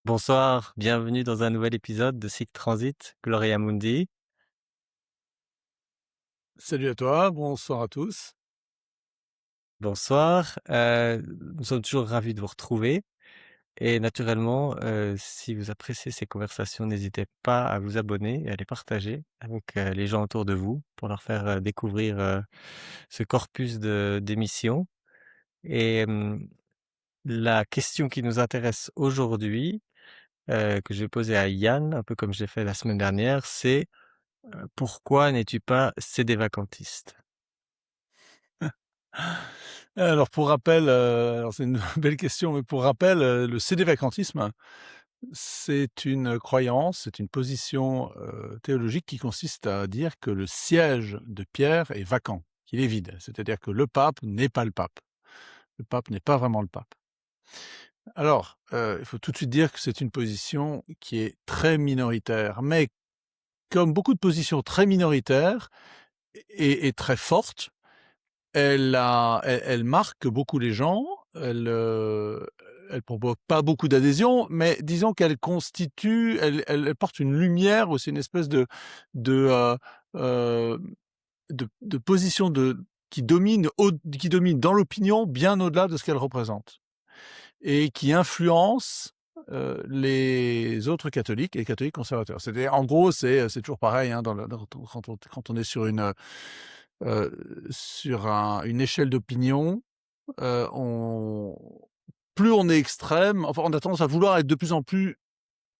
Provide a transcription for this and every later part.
Bonsoir, bienvenue dans un nouvel épisode de Sic Transit Gloria Mundi. Salut à toi, bonsoir à tous. Bonsoir, nous sommes toujours ravis de vous retrouver et naturellement, si vous appréciez ces conversations, n'hésitez pas à vous abonner et à les partager avec, les gens autour de vous pour leur faire, découvrir, ce corpus de d'émissions et la question qui nous intéresse aujourd'hui, que je vais poser à Yann, un peu comme j'ai fait la semaine dernière, c'est, pourquoi n'es-tu pas sédévacantiste? Alors pour rappel, alors c'est une belle question, mais pour rappel, le sédévacantisme, c'est une croyance, c'est une position, théologique qui consiste à dire que le siège de Pierre est vacant, qu'il est vide. C'est-à-dire que le pape n'est pas le pape. Le pape n'est pas vraiment le pape. Alors, il faut tout de suite dire que c'est une position qui est très minoritaire, mais comme beaucoup de positions très minoritaires et très fortes, elle marque beaucoup les gens, elle provoque pas beaucoup d'adhésion, mais disons qu'elle constitue elle porte une lumière ou c'est une espèce de, heu, de position qui domine dans l'opinion bien au-delà de ce qu'elle représente et qui influence, les autres catholiques et les catholiques conservateurs. C'est-à-dire en gros, c'est toujours pareil, hein, quand on est sur une échelle d'opinion, on plus on est extrême, enfin, on a tendance à vouloir être de plus en plus,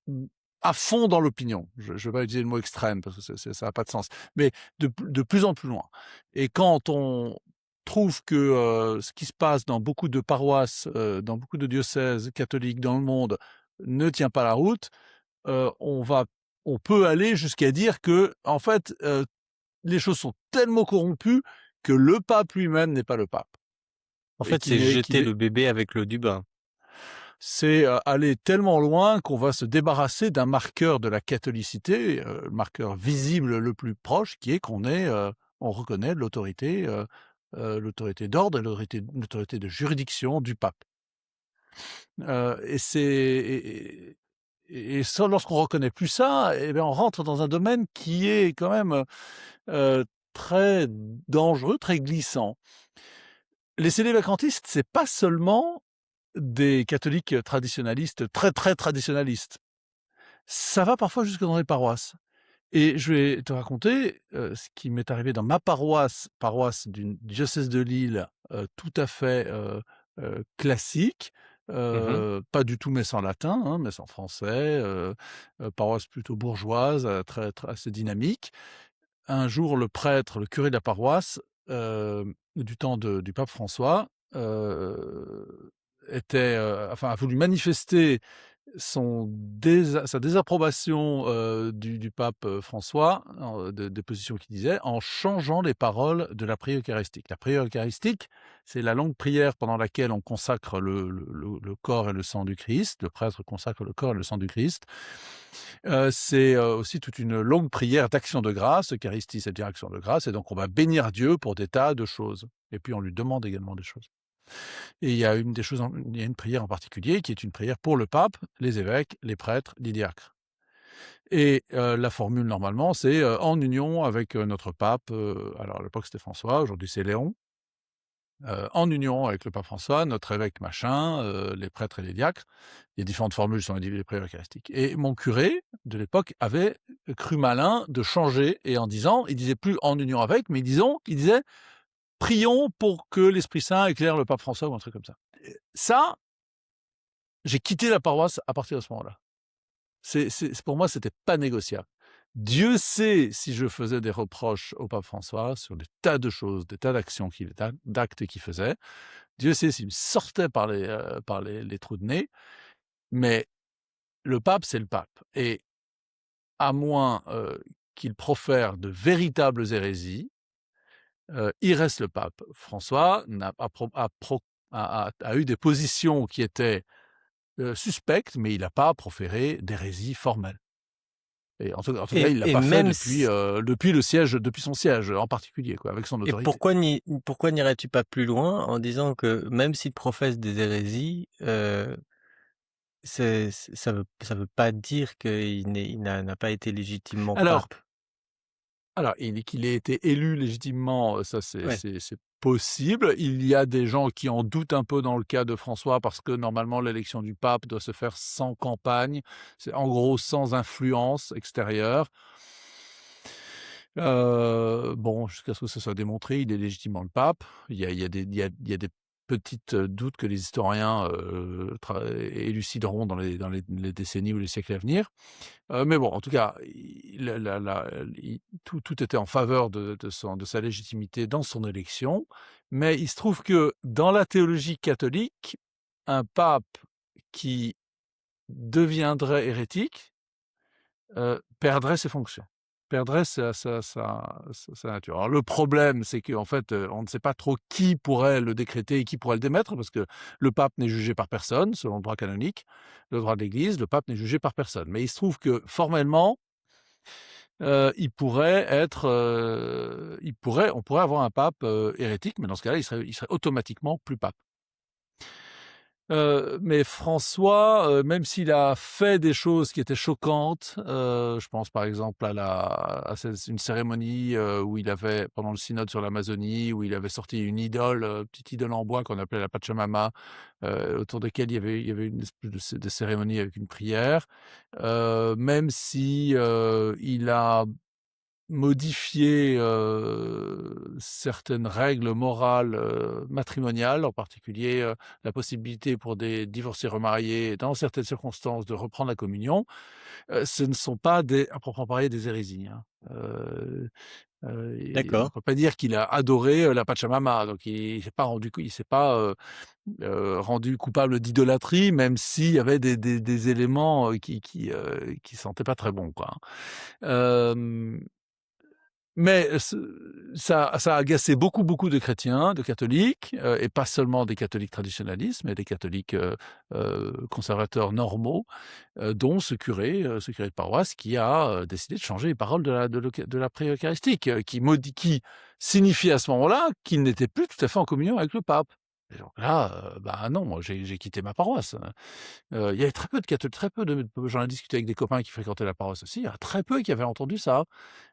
mmh, à fond dans l'opinion. Je ne vais pas utiliser le mot extrême parce que ça a pas de sens, mais de plus en plus loin et quand on trouve que, ce qui se passe dans beaucoup de paroisses, dans beaucoup de diocèses catholiques dans le monde ne tient pas la route, heu, on va on peut aller jusqu'à dire que en fait, les choses sont tellement corrompues que le pape lui-même n'est pas le pape En et fait, c'est qu'il jeter est le bébé avec l'eau du bain. c'est, aller tellement loin qu'on va se débarrasser d'un marqueur de la catholicité, le marqueur visible le plus proche qui est on reconnaît l'autorité d'ordre et l'autorité de juridiction du pape. Et c'est et ça lorsqu'on reconnaît plus ça, et bien on rentre dans un domaine qui est quand même, très dangereux, très glissant. Les cédévacantistes, c'est pas seulement des catholiques traditionalistes, très, très traditionalistes. Ça va parfois jusque dans les paroisses et je vais te raconter, ce qui m'est arrivé dans ma paroisse du diocèse de Lille, tout à fait, classique, Mmh. pas du tout messe en latin, hein, messe en français, paroisse plutôt bourgeoise, très assez dynamique. Un jour, le curé de la paroisse, du temps du pape François, a voulu manifester sa désapprobation, du pape, François, des positions qu'il disait, en changeant les paroles de la prière eucharistique. La prière eucharistique, c'est la longue prière pendant laquelle on consacre le corps et le sang du Christ. Le prêtre consacre le corps et le sang du Christ. C'est, aussi toute une longue prière d'action de grâce. Eucharistie, c'est dire action de grâce et donc on va bénir Dieu pour des tas de choses et puis on lui demande également des choses. Et il y a une prière en particulier qui est une prière pour le pape, les évêques, les prêtres, les diacres. Et la formule normalement, c'est, en union avec, notre pape, alors à l'époque c'était François, aujourd'hui c'est Léon, en union avec le pape François, notre évêque machin, les prêtres et les diacres. Il y a différentes formules sur les prières eucharistiques. Et mon curé de l'époque avait cru malin de changer et en disant, il disait plus en union avec, mais il disait prions pour que l'Esprit Saint éclaire le pape François ou un truc comme ça. Ça, j'ai quitté la paroisse à partir de ce moment-là. Pour moi, c'était pas négociable. Dieu sait si je faisais des reproches au pape François sur des tas de choses, des tas d'actes qu'il faisait. Dieu sait s'il me sortait par les trous de nez, mais le pape, c'est le pape. Et à moins qu'il profère de véritables hérésies, il reste le pape. François a eu des positions qui étaient suspectes, mais il n'a pas proféré d'hérésie formelle. Et en tout cas, il l'a Et pas fait même s depuis son siège en particulier, quoi, avec son et autorité. pourquoi n'irais-tu pas plus loin en disant que même s'il professe des hérésies, ça veut pas dire qu'il n'a pas été légitimement Alors pape. alors qu'il ait été élu légitimement, ça Ouais, c'est possible. Il y a des gens qui en doutent un peu dans le cas de François parce que normalement l'élection du pape doit se faire sans campagne. C'est en gros sans influence extérieure. Bon, jusqu'à ce que ça soit démontré, il est légitimement le pape. Il y a des petites, doutes que les historiens, élucideront dans les décennies ou les siècles à venir. Mais bon, en tout cas, il la il tout était en faveur de sa légitimité dans son élection. Mais il se trouve que dans la théologie catholique, un pape qui deviendrait hérétique, perdrait ses fonctions, perdrait sa nature. Alors le problème, c'est qu'en fait, on ne sait pas trop qui pourrait le décréter et qui pourrait le démettre, parce que le pape n'est jugé par personne, selon le droit canonique, le droit de l'Église, le pape n'est jugé par personne. Mais il se trouve que formellement, on pourrait avoir un pape, hérétique, mais dans ce cas-là, il serait automatiquement plus pape. Mais François, même s'il a fait des choses qui étaient choquantes, je pense par exemple une cérémonie, où il avait pendant le synode sur l'Amazonie, où il avait sorti une idole, petite idole en bois qu'on appelait la Pachamama, autour de laquelle il y avait une espèce de cérémonie avec une prière. Même si, il a modifier, certaines règles morales, matrimoniales, en particulier, la possibilité pour des divorcés remariés, dans certaines circonstances, de reprendre la communion. Ce ne sont pas à proprement parler des hérésies, hein. Et on d'accord. peut pas dire qu'il a adoré, la Pachamama, donc il s'est pas, rendu coupable d'idolâtrie, même s'il y avait des éléments, qui sentaient pas très bon, quoi, hein. Mais ça a agacé beaucoup, beaucoup de chrétiens, de catholiques, et pas seulement des catholiques traditionnalistes, mais des catholiques, conservateurs normaux, dont ce curé de paroisse qui a, décidé de changer les paroles de la prière eucharistique, qui signifie à ce moment-là qu'il n'était plus tout à fait en communion avec le pape. Et donc là, bah non, moi j'ai quitté ma paroisse. Il y avait très peu de catholiques, très peu de j'en ai discuté avec des copains qui fréquentaient la paroisse aussi, il y a très peu qui avaient entendu ça.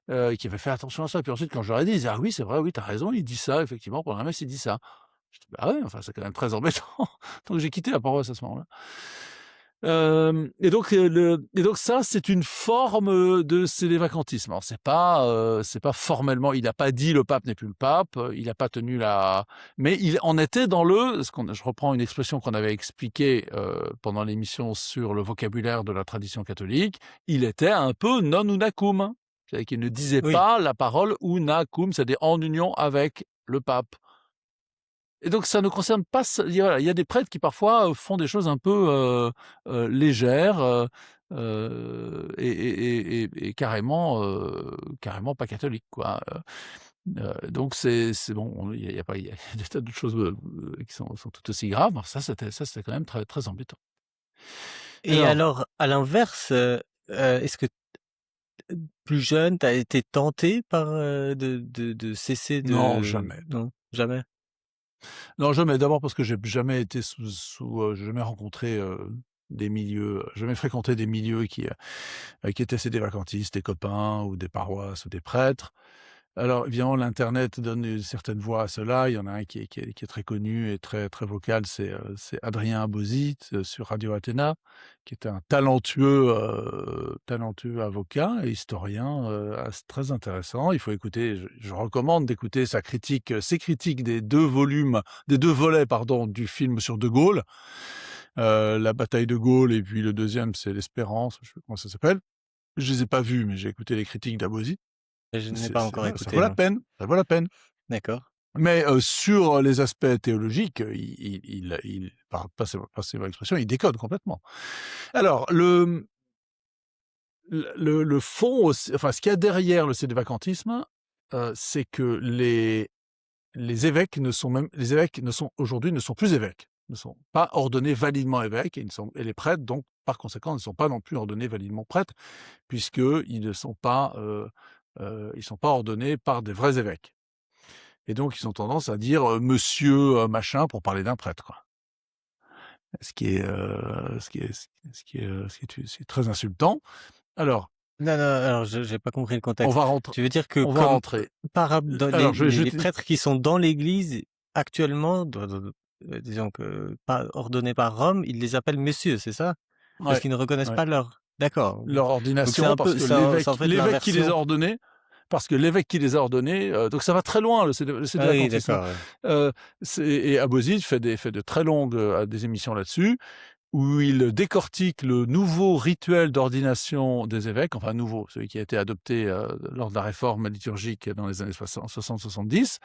Qui avait fait attention à ça. Puis ensuite, quand je leur ai dit, ils disaient: «Ah oui, c'est vrai, oui, tu as raison, il dit ça, effectivement, pendant la messe, il dit ça». Je dis: «Bah ouais, enfin, c'est quand même très embêtant». Donc j'ai quitté la paroisse à ce moment-là. Et donc ça, c'est une forme, de sédévacantisme. Alors c'est pas formellement, il n'a pas dit: «Le pape n'est plus le pape», il n'a pas tenu la mais il en était dans je reprends une expression qu'on avait expliquée, pendant l'émission sur le vocabulaire de la tradition catholique, il était un peu non unacum. C'est-à-dire qu'il ne disait Oui, pas la parole unacum, c'est-à-dire en union avec le pape. Et donc ça ne concerne pas il y a des prêtres qui parfois, font des choses un peu, légères, et carrément pas catholiques, quoi, donc c'est bon, il y a des tas d'autres choses, qui sont tout aussi graves. Alors ça c'était quand même très, très embêtant. et Alors alors à l'inverse, est-ce que plus jeune, tu as été tenté par, de cesser non, de jamais. non, jamais? Non, jamais. D'abord parce que j'ai jamais été j'ai jamais rencontré, jamais fréquenté des milieux qui étaient des vacantistes, des copains ou des paroisses ou des prêtres. Alors évidemment, l'internet donne une certaine voix à cela. Il y en a un qui est très connu et très, très vocal, c'est Adrien Abosit, sur Radio Athéna, qui est un talentueux avocat et historien, très intéressant. Il faut écouter, je recommande d'écouter ses critiques des 2 volets, pardon, du film sur De Gaulle, la bataille de Gaulle, et puis le deuxième, c'est l'Espérance, je sais plus comment ça s'appelle. Je les ai pas vus, mais j'ai écouté les critiques d'Abosit. Je n'ai C'est pas c'est encore voilà, ça écouté, vaut la non. peine, ça vaut la peine. D'accord. Mais, sur les aspects théologiques, il passez-moi l'expression, il décode complètement. Alors le fond aussi, enfin ce qu'il y a derrière le sédévacantisme, c'est que les évêques ne sont aujourd'hui ne sont plus évêques, ne sont pas ordonnés validement évêques, et les prêtres donc par conséquent ne sont pas non plus ordonnés validement prêtres, puisqu'ils ne sont pas, ils sont pas ordonnés par des vrais évêques. Et donc ils ont tendance à dire, monsieur, machin, pour parler d'un prêtre, quoi. ce qui est, ce qui est très insultant. Alors, Non, non, alors je j'ai pas compris le on contexte. va rentrer Tu veux dire que on va comme rentrer. dans Alors je les vais prêtres qui sont dans l'église actuellement, disons que pas ordonnés par Rome, ils les appellent messieurs, c'est ça? Parce ouais, qu'ils ne reconnaissent ouais. pas leur d'accord, OK. Leur Donc c'est ordination un parce peu que c'est en fait l'évêque qui les l'inversion? a ordonnés parce que l'évêque qui les a ordonnés, donc ça va très loin le Ah oui, sédévacantisme, hein. d'accord, ouais. C'est et Abauzit fait de très longues, des émissions là-dessus, où il décortique le nouveau rituel d'ordination des évêques, enfin nouveau, celui qui a été adopté, lors de la réforme liturgique dans les années 60-70.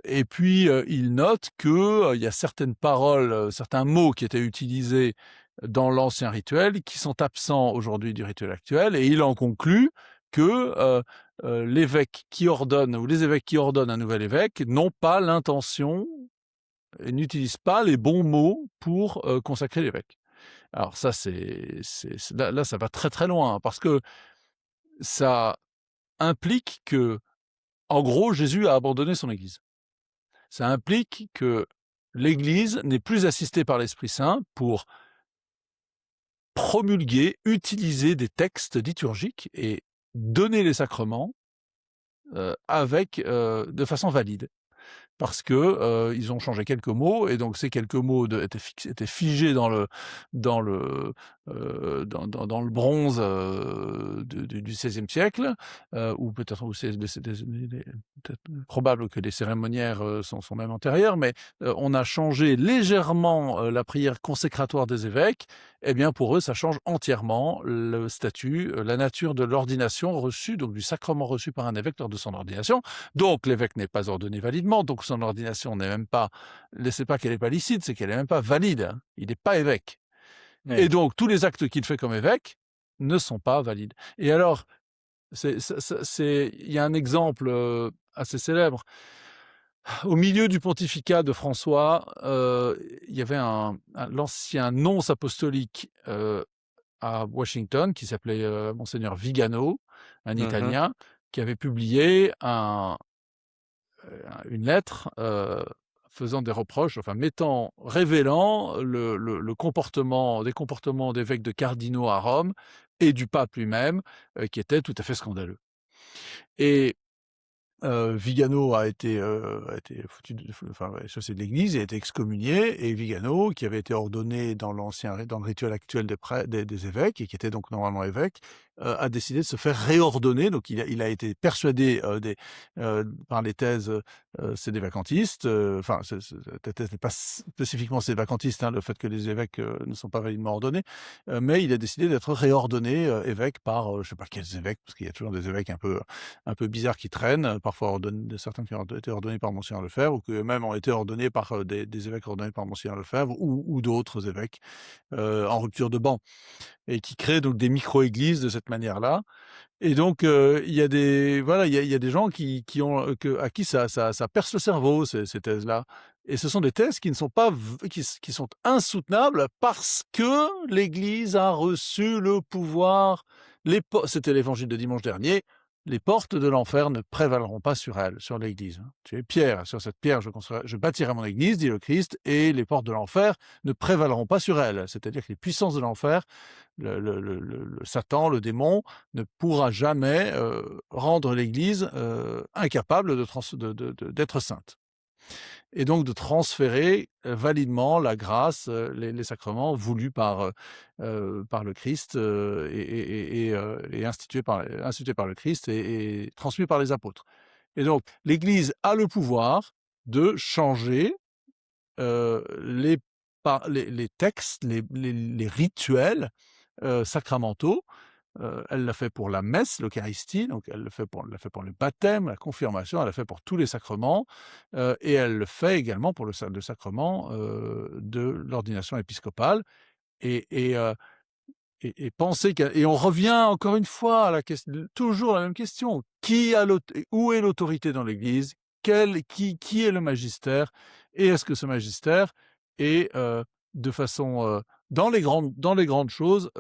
Et puis, il note que, il y a certaines paroles, certains mots qui étaient utilisés dans l'ancien rituel qui sont absents aujourd'hui du rituel actuel, et il en conclut que, l'évêque qui ordonne ou les évêques qui ordonnent un nouvel évêque n'ont pas l'intention et n'utilisent pas les bons mots pour, consacrer l'évêque. Alors ça, là, ça va très, très loin, hein, parce que ça implique que, en gros, Jésus a abandonné son Église. Ça implique que l'Église n'est plus assistée par l'Esprit Saint pour promulguer, utiliser des textes liturgiques et donner les sacrements, de façon valide. Parce que, ils ont changé quelques mots, et donc ces quelques mots étaient figés dans le, dans le bronze, du XVIe siècle, ou peut-être ou c'est peut-être probable que les cérémoniaires, sont même antérieurs, mais, on a changé légèrement, la prière consécratoire des évêques. Eh bien, pour eux, ça change entièrement le statut, la nature de l'ordination reçue, donc du sacrement reçu par un évêque lors de son ordination. Donc l'évêque n'est pas ordonné validement, donc son ordination n'est même pas, c'est pas qu'elle n'est pas licite, c'est qu'elle n'est même pas valide, hein. Il n'est pas évêque. Et Ouais. donc tous les actes qu'il fait comme évêque ne sont pas valides. Et alors, il y a un exemple, assez célèbre. Au milieu du pontificat de François, il y avait l'ancien nonce apostolique, à Washington, qui s'appelait, monseigneur Vigano, un Mmh. Italien, qui avait publié une lettre, faisant des reproches, enfin révélant le comportement des comportements d'évêques, de cardinaux à Rome et du pape lui-même, qui étaient tout à fait scandaleux. Et Vigano a été foutu de enfin, ouais, chassé de l'église et a été excommunié, et Vigano, qui avait été ordonné dans le rituel actuel des évêques, et qui était donc normalement évêque, a décidé de se faire réordonner. Donc il a été persuadé, par les thèses, sédévacantistes, enfin la thèse n'est pas spécifiquement sédévacantiste, hein, le fait que les évêques, ne sont pas validement ordonnés, mais il a décidé d'être réordonné, évêque par, je sais pas quels évêques, parce qu'il y a toujours des évêques un peu bizarres qui traînent, parfois certains qui ont été ordonnés par Monseigneur Lefebvre, ou qui eux-mêmes ont été ordonnés par, des évêques ordonnés par Monseigneur Lefebvre, ou d'autres évêques, en rupture de ban, et qui créent donc des micro-églises de cette manière-là. Et donc, il y a il y a des gens qui ont, à qui ça perce le cerveau, ces thèses-là. Et ce sont des thèses qui ne sont pas qui sont insoutenables, parce que l'Église a reçu le pouvoir. C'était l'évangile de dimanche dernier: «Les portes de l'enfer ne prévaleront pas sur elle», sur l'Église, hein. Tu es pierre, sur cette pierre je bâtirai mon Église, dit le Christ, et les portes de l'enfer ne prévaleront pas sur elle. C'est-à-dire que les puissances de l'enfer, le Satan, le démon, ne pourra jamais, rendre l'Église, incapable d'être sainte, et donc de transférer, validement la grâce, les sacrements voulus par le Christ, et institués par le Christ, et transmis par les apôtres. Et donc l'Église a le pouvoir de changer, les textes, les rituels, sacramentaux. Elle l'a fait pour la messe, l'Eucharistie, donc elle l'a fait pour le baptême, la confirmation, elle l'a fait pour tous les sacrements, et elle le fait également pour le sacrement, de l'ordination épiscopale. Et et heu et et penser et on revient encore une fois à la question, toujours la même question: où est l'autorité dans l'Église? Qui est le magistère? Et est-ce que ce magistère est, de façon, dans les grandes choses,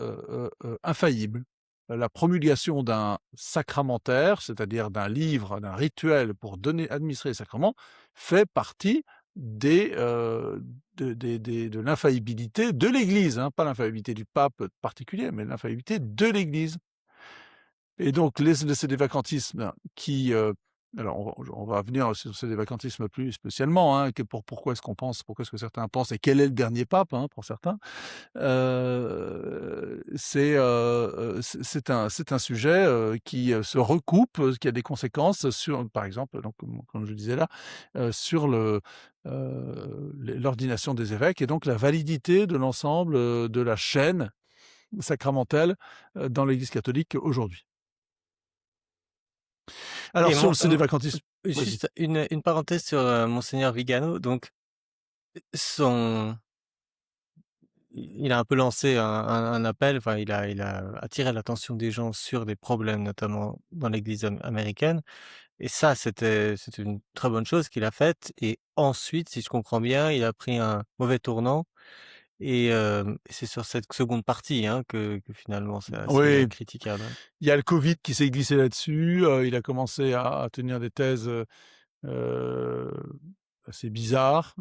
infaillible? La promulgation d'un sacramentaire, c'est-à-dire d'un livre, d'un rituel pour administrer les sacrements, fait partie des, de l'infaillibilité de l'Église, hein, pas l'infaillibilité du pape particulier, mais l'infaillibilité de l'Église. Et donc le sédévacantisme qui, alors on va venir sur le sédévacantisme plus spécialement, hein, pourquoi est-ce qu'on pense, pourquoi est-ce que certains pensent et quel est le dernier pape, hein, pour certains. C'est un sujet, qui, se recoupe, qui a des conséquences sur, par exemple, donc comme je disais là, sur l'ordination des évêques et donc la validité de l'ensemble, de la chaîne sacramentelle, dans l'Église catholique aujourd'hui. Alors Et sur mon le sédévacantisme, vas-y. juste une parenthèse sur, monseigneur Vigano, donc son il a un peu lancé un appel, enfin il a attiré l'attention des gens sur des problèmes, notamment dans l'Église américaine, et ça c'était une très bonne chose qu'il a faite, et ensuite, si je comprends bien, il a pris un mauvais tournant, et c'est sur cette seconde partie, hein, que finalement c'est assez, Oui, critiquable, hein. il y a le covid qui s'est glissé là-dessus, il a commencé à tenir des thèses, heu, assez bizarres,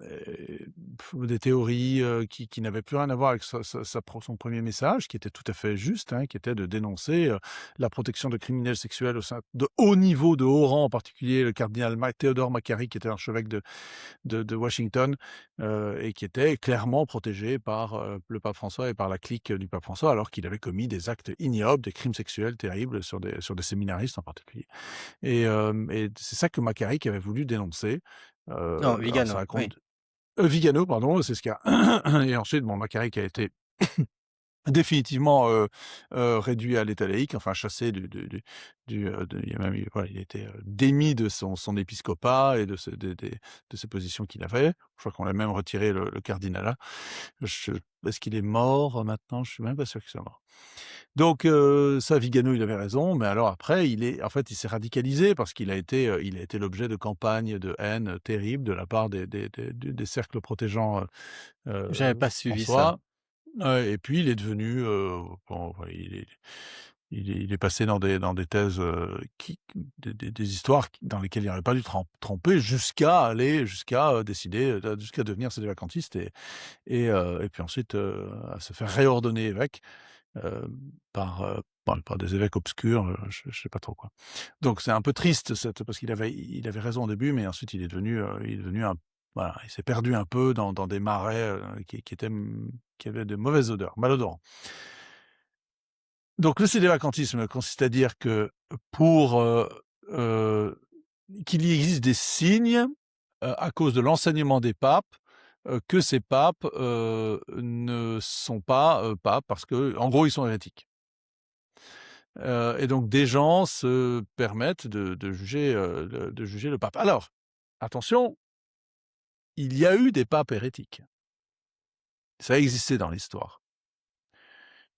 et des théories, qui n'avaient plus rien à voir avec son premier message, qui était tout à fait juste, hein, qui était de dénoncer, la protection de criminels sexuels au sein de haut niveau, de haut rang, en particulier le cardinal Théodore Macquarrie, qui était archevêque de Washington, et qui était clairement protégé par, le pape François et par la clique du pape François, alors qu'il avait commis des actes ignobles, des crimes sexuels terribles sur des séminaristes en particulier. Et c'est ça que Macquarie qui avait voulu dénoncer. Non, Alors ça Vigano, oui. raconte Vigano, pardon, c'est ce qu'il y a et ensuite, bon, Macquarie qui a été définitivement, réduit à l'état laïque, enfin chassé il y a même eu, voilà, il a été, démis de son épiscopat et de ses positions qu'il avait. Je crois qu'on l'a même retiré le cardinalat. Je Est-ce qu'il est mort maintenant? Je suis même pas sûr qu'il soit mort. Donc ça, Vigano, il avait raison, mais alors après, il s'est radicalisé parce il a été l'objet de campagnes de haine terribles de la part des cercles protégeant, J'avais pas suivi ça. François. Ouais, et puis il est devenu, bon, ouais, il est passé dans des thèses, des histoires dans lesquelles il n'aurait pas dû tremper jusqu'à décider, jusqu'à devenir sédévacantiste et puis ensuite, à se faire réordonner évêque, par des évêques obscurs, je sais pas trop quoi. Donc c'est un peu triste parce il avait raison au début, mais ensuite il est devenu un voilà, il s'est perdu un peu dans des marais, qui avaient de mauvaises odeurs, malodorants. Donc le sédévacantisme consiste à dire que pour, heu, qu'il y existe des signes, à cause de l'enseignement des papes, que ces papes, ne sont pas, papes parce qu'en gros ils sont hérétiques. Et donc des gens se permettent de juger le pape. Alors, attention, il y a eu des papes hérétiques. Ça a existé dans l'histoire.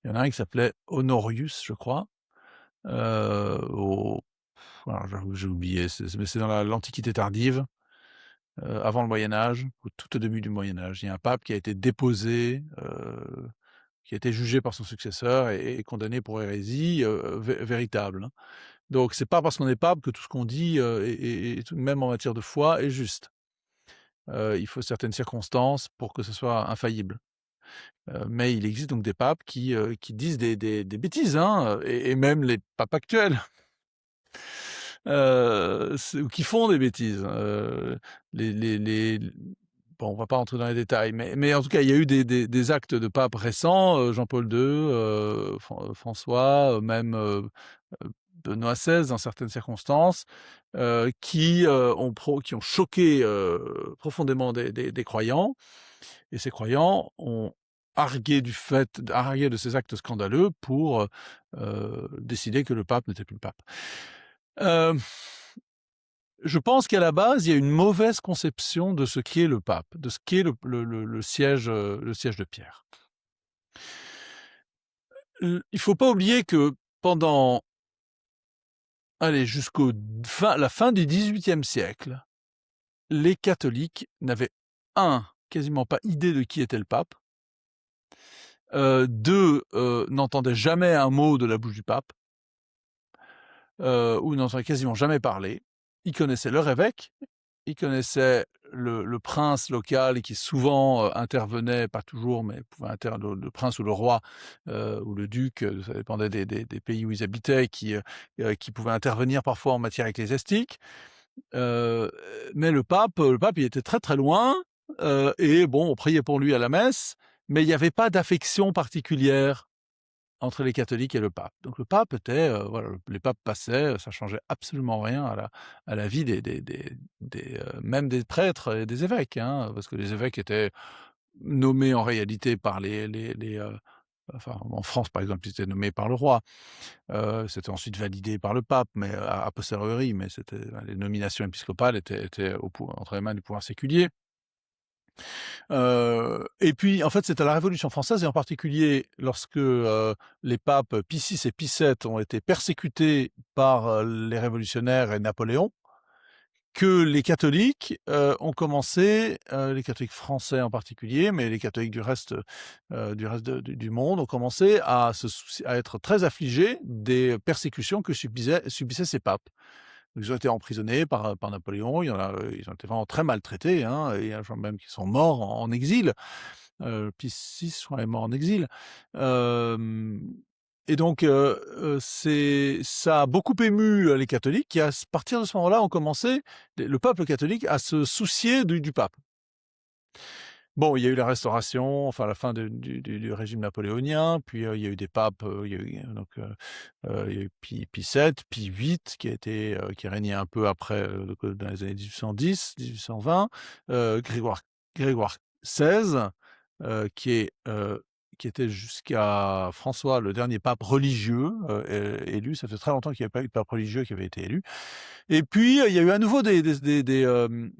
Il y en a un qui s'appelait Honorius, je crois, au alors j'avoue, j'ai oublié, mais c'est dans l'Antiquité tardive, avant le Moyen Âge, au début du Moyen Âge. Il y a un pape qui a été déposé, qui a été jugé par son successeur et condamné pour hérésie, véritable, hein. Donc c'est pas parce qu'on est pape que tout ce qu'on dit, est tout même en matière de foi est juste. Il faut certaines circonstances pour que ce soit infaillible. Mais il existe donc des papes qui disent des bêtises, hein, et même les papes actuels, c'est ou qui font des bêtises. Les Bon, on va pas rentrer dans les détails, mais en tout cas, il y a eu des actes de papes récents, Jean-Paul II, François, même, Benoît XVI dans certaines circonstances, qui ont choqué, profondément des croyants, et ces croyants ont argué de ces actes scandaleux pour, décider que le pape n'était plus le pape. Hem, je pense qu'à la base, il y a une mauvaise conception de ce qu'est le pape, de ce qu'est le siège de Pierre. Il faut pas oublier que pendant, allez, la fin du XVIIIe siècle, les catholiques n'avaient, quasiment pas idée de qui était le pape, 2, n'entendaient jamais un mot de la bouche du pape, ou n'entendaient quasiment jamais parler. Ils connaissaient leur évêque, il connaissait le prince local qui souvent, intervenait, pas toujours, mais pouvait le prince ou le roi, ou le duc, ça dépendait des pays où ils habitaient, qui pouvait intervenir parfois en matière ecclésiastique. Heu, mais le pape, il était très, très loin, et bon, on priait pour lui à la messe, mais il y avait pas d'affection particulière entre les catholiques et le pape. Donc le pape était, voilà, les papes passaient, ça changeait absolument rien à la vie même des prêtres et des évêques, hein, parce que les évêques étaient nommés en réalité par enfin, en France, par exemple, ils étaient nommés par le roi. C'était ensuite validé par le pape, mais a posteriori, mais les nominations épiscopales étaient entre les mains du pouvoir séculier. Et puis, en fait, c'était la Révolution française et en particulier lorsque, les papes Pie VI et Pie VII ont été persécutés par, les révolutionnaires et Napoléon, que les catholiques, ont commencé, les catholiques français en particulier, mais les catholiques du reste du monde ont commencé à être très affligés des persécutions que subissaient ces papes. Ils ont été emprisonnés par Napoléon, il y en a, ils ont été vraiment très maltraités, hein, et il y a des gens même qui sont morts en exil. Pie VI, je crois, est mort en exil. Hem et donc ça a beaucoup ému, les catholiques qui, à partir de ce moment-là, ont commencé, le peuple catholique, à se soucier du pape. Bon, il y a eu la Restauration, enfin la fin du régime napoléonien, puis, il y a eu des papes, il y a eu donc, il y a eu Pie VII, Pie VIII qui a régné un peu après, donc, dans les années 1810-1820, Grégoire XVI, qui qui était jusqu'à François, le dernier pape religieux, élu. Ça fait très longtemps qu'il n'y avait pas eu de pape religieux qui avait été élu. Et puis, il y a eu à nouveau une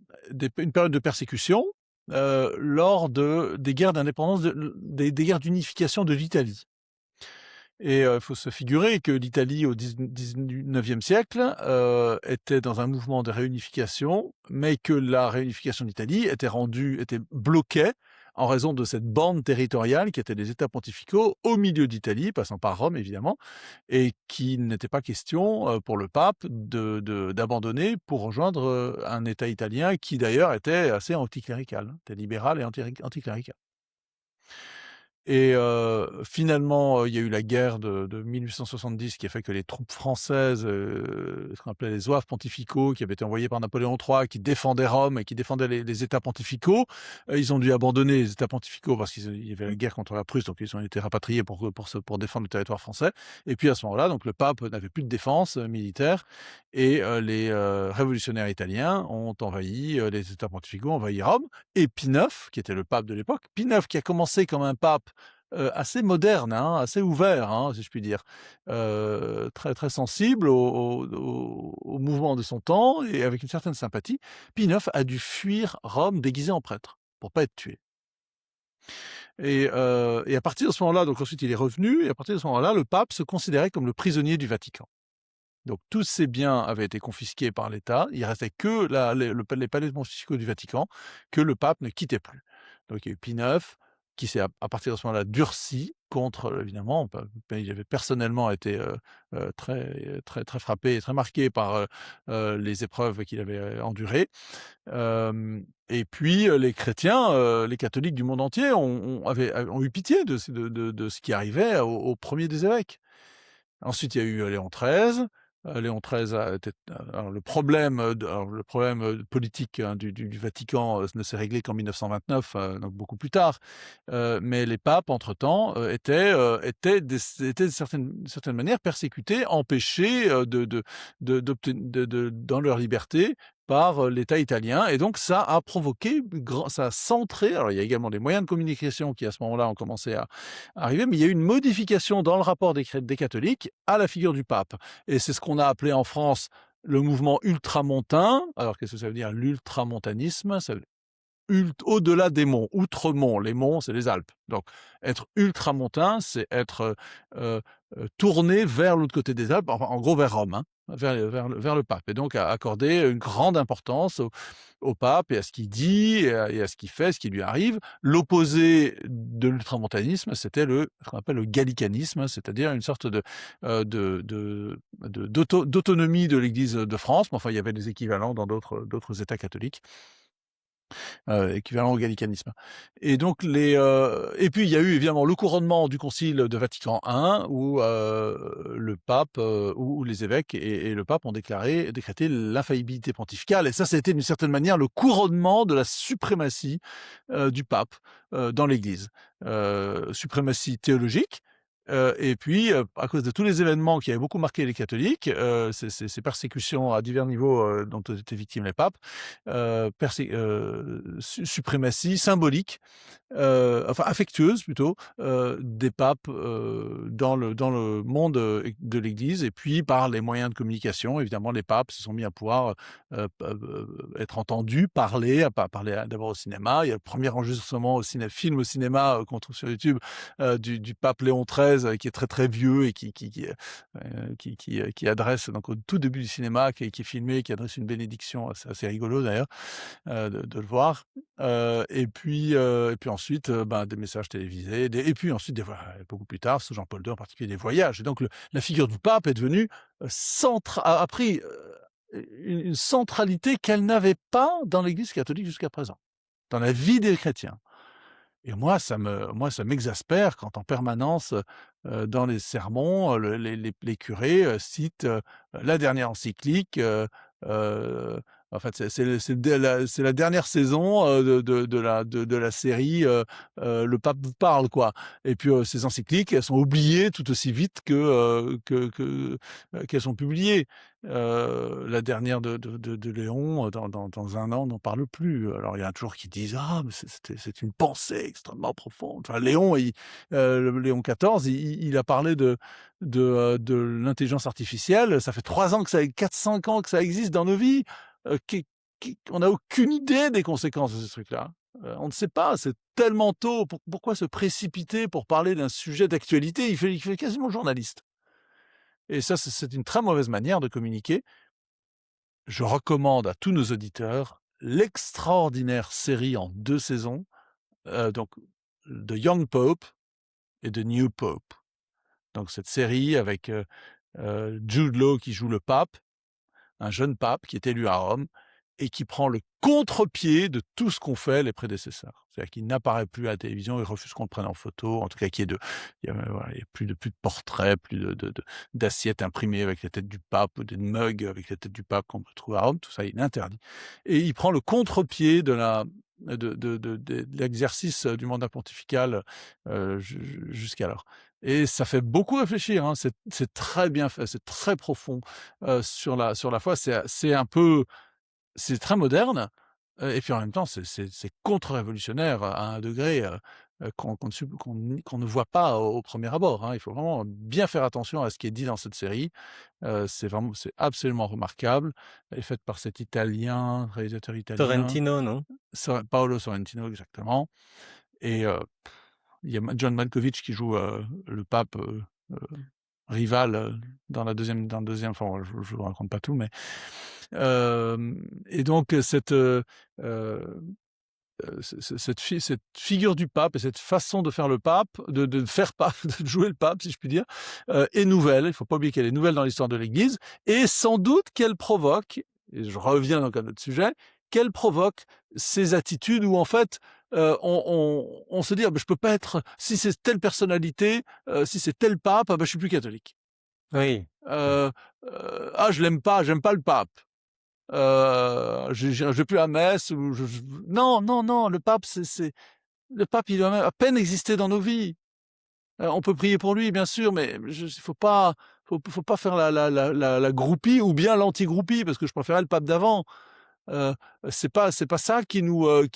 période de persécution, lors des guerres d'indépendance, des guerres d'unification de l'Italie. Et il faut se figurer que l'Italie au 19e siècle, était dans un mouvement de réunification, mais que la réunification d'Italie était bloquée en raison de cette bande territoriale qui était des États pontificaux au milieu d'Italie, passant par Rome évidemment, et qu'il n'était pas question, pour le pape d'abandonner pour rejoindre, un État italien qui d'ailleurs était assez anticlérical, hein, était libéral et anticlérical. Et finalement, il y a eu la guerre de 1870 qui a fait que les troupes françaises, ce qu'on appelait les zouaves pontificaux, qui avaient été envoyés par Napoléon III, qui défendaient Rome et qui défendaient les États pontificaux, ils ont dû abandonner les États pontificaux parce qu'il y avait la guerre contre la Prusse, donc ils ont été rapatriés pour défendre le territoire français. Et puis à ce moment-là, donc le pape n'avait plus de défense, militaire, et les, révolutionnaires italiens ont envahi, les États pontificaux, ont envahi Rome. Et Pie IX, qui était le pape de l'époque, Pie IX qui a commencé comme un pape, assez moderne, hein, assez ouvert, hein, si je puis dire, très, très sensible au mouvement de son temps et avec une certaine sympathie. Pie IX a dû fuir Rome déguisé en prêtre, pour pas être tué. Et à partir de ce moment-là, donc ensuite il est revenu, et à partir de ce moment-là, le pape se considérait comme le prisonnier du Vatican. Donc tous ses biens avaient été confisqués par l'État, il restait que les palais pontificaux du Vatican, que le pape ne quittait plus. Donc il y a eu Pie IX, qui s'est à partir de ce moment-là durci contre, évidemment, il avait personnellement été, très, très, très frappé et très marqué par, les épreuves qu'il avait, endurées. Et puis, les chrétiens, les catholiques du monde entier ont eu pitié de ce qui arrivait au 1er des évêques. Ensuite, il y a eu, Léon XIII. Léon XIII a été alors le problème, politique, hein, du Vatican, ne s'est réglé qu'en 1929, donc beaucoup plus tard. Mais les papes entre-temps, étaient d'une certaine manière persécutés, empêchés, dans leur liberté par, l'État italien, et donc ça a provoqué ça a centré, alors il y a également des moyens de communication qui à ce moment-là ont commencé à arriver, mais il y a eu une modification dans le rapport des catholiques à la figure du pape, et c'est ce qu'on a appelé en France le mouvement ultramontain. Alors qu'est-ce que ça veut dire l'ultramontanisme? Ça veut au-delà des monts, outre-monts. Les monts, c'est les Alpes. Donc être ultramontain, c'est être, tourné vers l'autre côté des Alpes, enfin en gros vers Rome, hein. vers le pape et donc a accordé une grande importance au pape et à ce qu'il dit et à ce qu'il fait, ce qui lui arrive. L'opposé de l'ultramontanisme, c'était ce qu'on appelle le gallicanisme, hein, c'est-à-dire une sorte d'autonomie de l'Église de France, mais enfin il y avait des équivalents dans d'autres États catholiques. Équivalent au gallicanisme. Et donc et puis il y a eu évidemment le couronnement du concile de Vatican I où, le pape, où les évêques et le pape ont décrété l'infaillibilité pontificale et ça a été d'une certaine manière le couronnement de la suprématie, du pape, dans l'Église. Suprématie théologique, et puis, à cause de tous les événements qui avaient beaucoup marqué les catholiques, ces persécutions à divers niveaux, dont étaient victimes les papes, suprématie symbolique, enfin affectueuse plutôt, des papes, dans le monde, de l'Église et puis par les moyens de communication, évidemment, les papes se sont mis à pouvoir, être entendus, parler d'abord au cinéma. Il y a le premier enregistrement film au cinéma, qu'on trouve sur YouTube, du pape Léon XIII, qui est très, très vieux et qui adresse donc au tout début du cinéma, qui est filmé, qui adresse une bénédiction. C'est assez rigolo d'ailleurs, de le voir. Et puis ensuite, ben, des messages télévisés, et puis ensuite beaucoup plus tard, sous Jean-Paul II en particulier, des voyages. Et donc la figure du pape est devenue, a pris, une centralité qu'elle n'avait pas dans l'Église catholique jusqu'à présent, dans la vie des chrétiens. Et ça m'exaspère quand en permanence, dans les sermons, les curés, citent, la dernière encyclique, en fait, c'est la dernière saison, de la série, Le Pape vous parle, quoi. Et puis, ces encycliques, elles sont oubliées tout aussi vite qu'elles sont publiées. La dernière de Léon, dans 1 an, on n'en parle plus. Alors il y en a toujours qui disent: «Ah mais c'est une pensée extrêmement profonde». Enfin Léon XIV, il a parlé de l'intelligence artificielle. Ça fait 3 ans que 4-5 ans que ça existe dans nos vies. Qui On n'a aucune idée des conséquences de ce truc-là. On ne sait pas, c'est tellement tôt. Pourquoi se précipiter pour parler d'un sujet d'actualité? Il fait quasiment journaliste et ça, c'est une très mauvaise manière de communiquer. Je recommande à tous nos auditeurs l'extraordinaire série en 2 saisons, donc The Young Pope et The New Pope. Donc cette série avec, Jude Law qui joue le pape, un jeune pape qui est élu à Rome et qui prend le contre-pied de tout ce qu'ont fait les prédécesseurs. C'est-à-dire qu'il n'apparaît plus à la télévision, il refuse qu'on le prenne en photo, en tout cas voilà, il y a plus de portraits, plus d'assiettes imprimées avec la tête du pape, ou des mugs avec la tête du pape qu'on peut trouver à Rome, tout ça il est interdit. Et il prend le contre-pied de l'exercice du mandat pontifical, jusqu'alors. Et ça fait beaucoup réfléchir, hein, c'est très bien fait, c'est très profond, sur la foi. C'est très moderne, et puis en même temps, c'est contre-révolutionnaire à un degré, qu'on ne voit pas au premier abord, hein. Il faut vraiment bien faire attention à ce qui est dit dans cette série. C'est absolument remarquable. Elle est faite par cet réalisateur italien, Sorrentino, non? Paolo Sorrentino exactement et il y a John Malkovich qui joue, le pape, heu, rival, dans le 2e, enfin, je vous raconte pas tout, mais et donc cette figure du pape et cette façon de faire le pape, de faire pape, de jouer le pape, si je puis dire, est nouvelle. Il ne faut pas oublier qu'elle est nouvelle dans l'histoire de l'Église et sans doute qu'elle provoque, et je reviens donc à notre sujet, qu'elle provoque ces attitudes où en fait, on se dit: «Ah bah, je peux pas être si c'est telle personnalité, si c'est tel pape, ah bah, je suis plus catholique». Oui. «Ah je l'aime pas, j'aime pas le pape». Je vais plus à messe ou je non, non, non, le pape, le pape, il doit même à peine exister dans nos vies. On peut prier pour lui, bien sûr, mais il faut pas faire la groupie ou bien l'anti-groupie, parce que je préférais le pape d'avant. Heu, c'est pas ça qui est au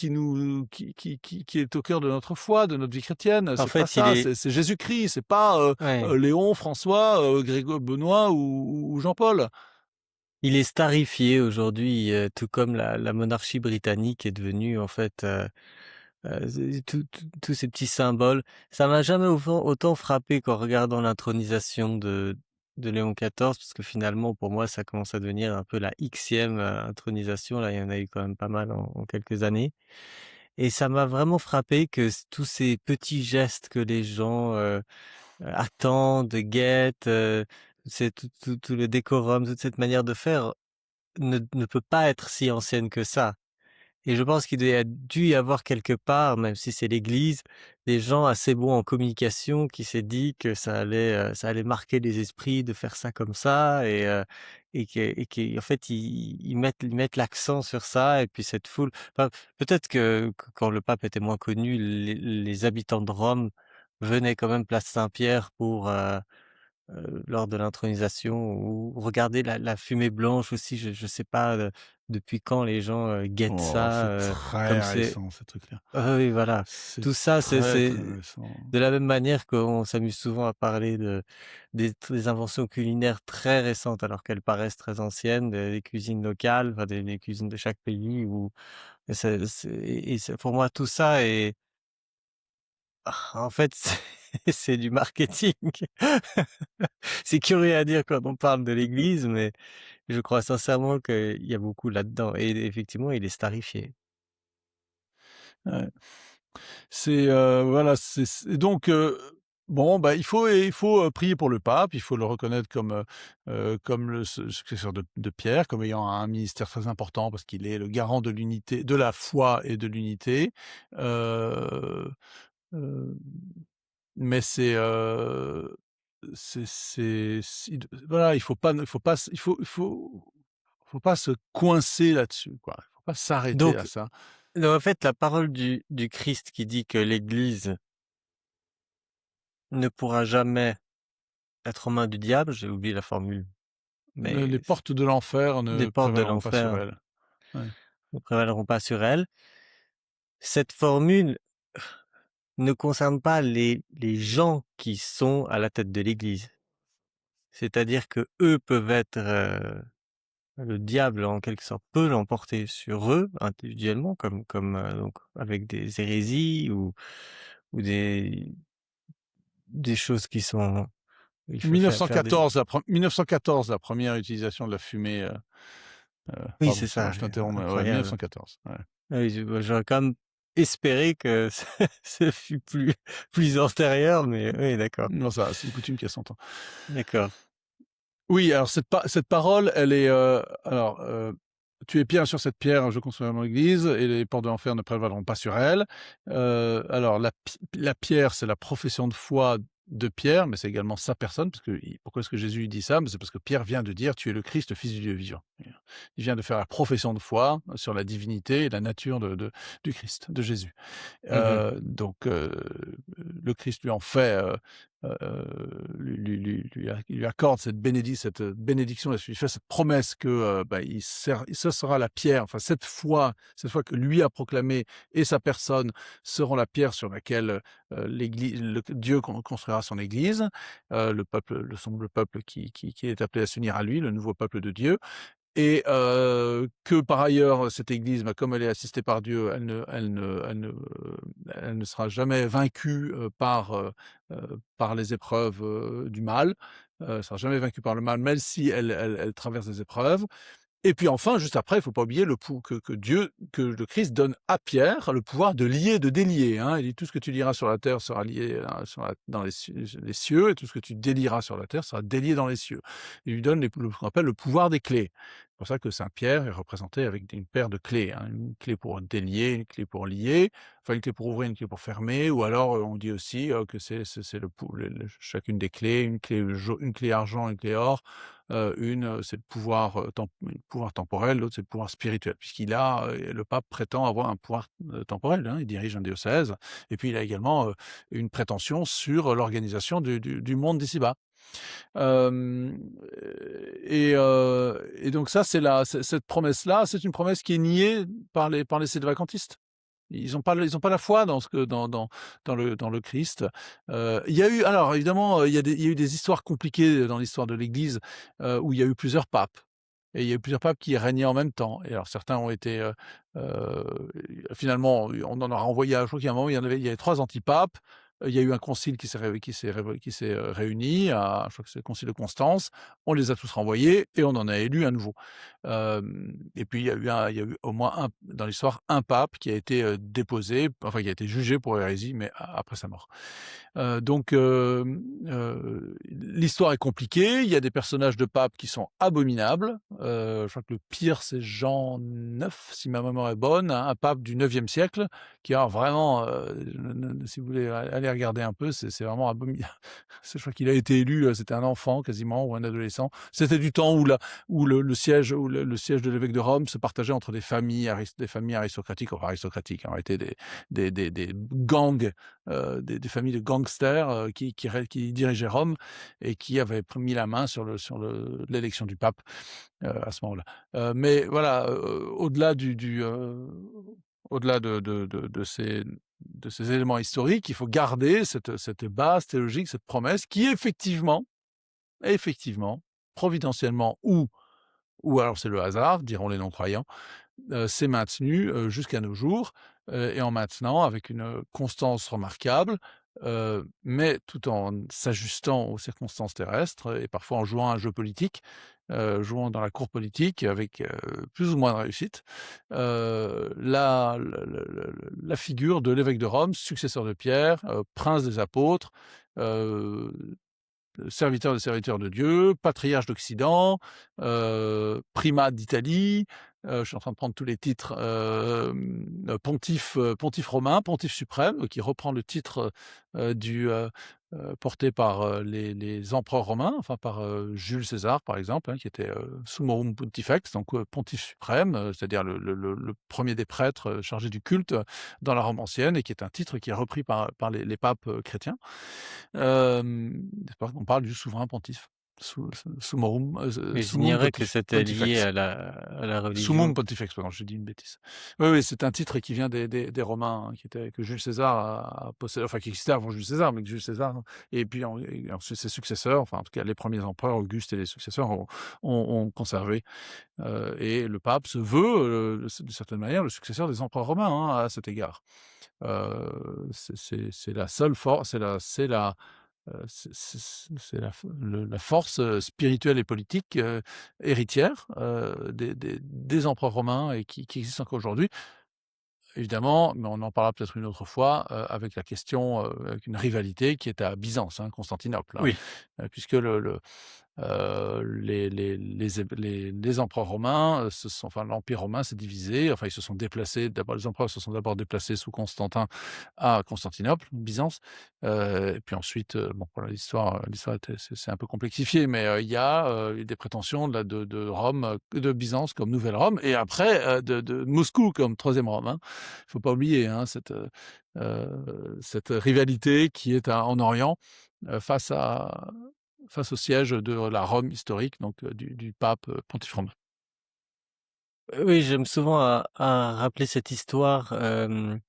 cœur de notre foi, de notre vie chrétienne. En C'est pas fait, il ça, est c'est Jésus-Christ, c'est pas, ouais, Léon, François, Benoît ou Jean-Paul. il est starifié aujourd'hui, tout comme la monarchie britannique est devenue en fait, c'est tous ces petits symboles. Ça m'a jamais autant frappé qu'en regardant l'intronisation de Léon XIV, parce que finalement, pour moi, ça commence à devenir un peu la Xème intronisation. Là, il y en a eu quand même pas mal en quelques années et ça m'a vraiment frappé que tous ces petits gestes que les gens, attendent, guettent, c'est tout le décorum, toute cette manière de faire ne peut pas être si ancienne que ça. Et je pense qu'il doit y a dû y avoir quelque part, même si c'est l'Église, des gens assez bons en communication qui s'est dit que ça allait marquer les esprits de faire ça comme ça et qu'en fait ils mettent l'accent sur ça et puis cette foule enfin, peut-être que quand le pape était moins connu, les habitants de Rome venaient quand même place Saint-Pierre pour, lors de l'intronisation ou regarder la fumée blanche aussi, je sais pas, depuis quand les gens, guettent Oh, ça, c'est comme très c'est récent, ces trucs-là. oui, voilà. C'est Tout ça, très, c'est très récent. de la même manière qu'on s'amuse souvent à parler des inventions culinaires très récentes alors qu'elles paraissent très anciennes, des cuisines locales, enfin des cuisines de chaque pays ou et c'est pour moi tout ça est en fait, c'est du marketing. C'est curieux à dire quand on parle de l'église, mais je crois sincèrement qu'il y a beaucoup là-dedans et effectivement, il est starifié. Ouais. C'est, voilà, c'est donc, bon, bah, il faut, prier pour le pape, il faut le reconnaître comme le successeur de Pierre, comme ayant un ministère très important parce qu'il est le garant de l'unité de la foi et de l'unité. Heu, heu, mais c'est voilà, il faut pas se coincer là-dessus, quoi. Il faut pas s'arrêter à Donc ça. en fait, la parole du Christ qui dit que l'église ne pourra jamais être aux mains du diable, j'ai oublié la formule, Les mais c portes de l'enfer des ne portes de prévaleront pas sur l'enfer elle. Ouais. ne prévaleront pas sur elle. Cette formule ne concerne pas les gens qui sont à la tête de l'église. C'est-à-dire que eux peuvent être, le diable, en quelque sorte, peut l'emporter sur eux, individuellement, donc avec des hérésies ou des choses qui sont il faut faire des 1914, la première utilisation de la fumée, oui, pardon, c'est excuse-moi, ça, je t'interromps, ouais, incroyable. 1914, ouais. Ah oui, j'aurais quand même espéré que ce fût plus antérieur, mais oui, d'accord, Non, ça, c'est une coutume qui a 100 ans. d'accord. Oui, alors cette parole, elle est, alors, «Tu es pierre, sur cette pierre, je construirai mon église et les portes de l'enfer ne prévaleront pas sur elle». Alors la pierre, c'est la profession de foi de Pierre, mais c'est également sa personne, parce que il pourquoi est-ce que Jésus dit ça? Ben, c'est parce que Pierre vient de dire: «Tu es le Christ, le Fils du Dieu vivant». Il vient de faire la profession de foi sur la divinité et la nature du Christ, de Jésus. Mmh. Donc le Christ lui en fait, lui accorde cette bénédiction, et lui fait cette promesse que, bah, ce sera la pierre, enfin cette foi que lui a proclamée et sa personne seront la pierre sur laquelle, Dieu construira son église, le peuple qui est appelé à s'unir à lui, le nouveau peuple de Dieu. Et que par ailleurs, cette église, bah, comme elle est assistée par Dieu, elle ne sera jamais vaincue, par les épreuves, du mal. Elle sera jamais vaincue par le mal, même si elle traverse des épreuves. Et puis enfin, juste après, il faut pas oublier le pou que le Christ donne à Pierre le pouvoir de lier, de délier, hein. Il dit: «Tout ce que tu lieras sur la terre sera lié, dans les cieux, et tout ce que tu délieras sur la terre sera délié dans les cieux». Il lui donne ce qu'on appelle le pouvoir des clés. C'est pour ça que saint Pierre est représenté avec une paire de clés, hein, une clé pour délier, une clé pour lier, enfin une clé pour ouvrir, une clé pour fermer, ou alors, on dit aussi, que c'est chacune des clés, une clé argent, une clé or. C'est le pouvoir temporel, l'autre c'est le pouvoir spirituel, le pape prétend avoir un pouvoir, temporel, hein. Il dirige un diocèse et puis il a également, une prétention sur l'organisation du monde d'ici-bas. Hem, et donc ça, cette promesse-là, c'est une promesse qui est niée par les sédévacantistes. Ils ont pas la foi dans ce que dans le Christ. Il y a eu alors évidemment, il y a eu des histoires compliquées dans l'histoire de l'Église, où il y a eu plusieurs papes, et il y a eu plusieurs papes qui régnaient en même temps, et alors certains ont été, heu, finalement, on en a renvoyé à je crois qu'il y a un moment, il y avait 3 antipapes. Il y a eu un concile qui s'est réuni je crois que c'est le concile de Constance. On les a tous renvoyés et on en a élu un nouveau. Et puis il y a eu au moins dans l'histoire, un pape qui a été, déposé, enfin qui a été jugé pour hérésie, mais après sa mort. Donc l'histoire est compliquée. Il y a des personnages de papes qui sont abominables. Je crois que le pire, c'est Jean IX, si ma mémoire est bonne, un pape du IXe siècle qui a vraiment, si vous voulez aller regarder un peu, c'est vraiment abominable. Je crois qu'il a été élu, c'était un enfant quasiment ou un adolescent. C'était du temps où le siège de l'évêque de Rome se partageait entre des familles aristocratiques, enfin aristocratiques, en réalité des gangs, des familles de gangsters, qui dirigeaient Rome et qui avaient mis la main sur l'élection du pape, à ce moment-là. Mais voilà, au-delà de ces éléments historiques, il faut garder cette base théologique, cette promesse qui effectivement, providentiellement ou alors c'est le hasard, diront les non-croyants, s'est maintenue, jusqu'à nos jours, et en maintenant avec une constance remarquable, mais tout en s'ajustant aux circonstances terrestres et parfois en jouant un jeu politique, jouant dans la cour politique avec, plus ou moins de réussite. La figure de l'évêque de Rome, successeur de Pierre, prince des apôtres, heu serviteur des serviteurs de Dieu, patriarche d'Occident, primat d'Italie, je suis en train de prendre tous les titres, pontife romain, pontife suprême, qui reprend le titre, porté par, les empereurs romains, enfin par, Jules César par exemple, hein, qui était, Summorum Pontifex, donc pontife suprême, c'est-à-dire le 1er des prêtres, chargé du culte, dans la Rome ancienne et qui est un titre qui est repris par les papes, chrétiens. C'est pas qu'on parle du souverain pontife, Summorum, Mais Summum j'ignorais que c'était lié Pontifex. à la Summum religion. Pontifex, pardon, j'ai dit une bêtise. Oui, oui, c'est un titre qui vient des Romains, hein, que Jules César a possédé, enfin qui existait avant Jules César, mais que Jules César et puis ensuite ses successeurs, enfin en tout cas les premiers empereurs, Auguste et les successeurs ont conservé. Et le pape se veut, d'une certaine manière, le successeur des empereurs romains, hein, à cet égard. C'est la seule force, c'est la force, spirituelle et politique, héritière, des empereurs romains et qui existe encore aujourd'hui. Évidemment, mais on en parlera peut-être une autre fois, avec la question, avec une rivalité qui est à Byzance, hein, Constantinople, hein, Oui. puisque les empereurs romains, l'Empire romain s'est divisé, enfin, ils se sont déplacés, d'abord les empereurs se sont d'abord déplacés sous Constantin à Constantinople, Byzance, et puis ensuite, bon, voilà, l'histoire c'est un peu complexifié, mais il y a, des prétentions de Rome, de Byzance comme nouvelle Rome et après, de Moscou comme troisième Rome, hein. Il faut pas oublier, hein, cette rivalité qui est en Orient, face au siège de la Rome historique, donc du pape, Pontife romain. Oui, j'aime souvent à rappeler cette histoire, de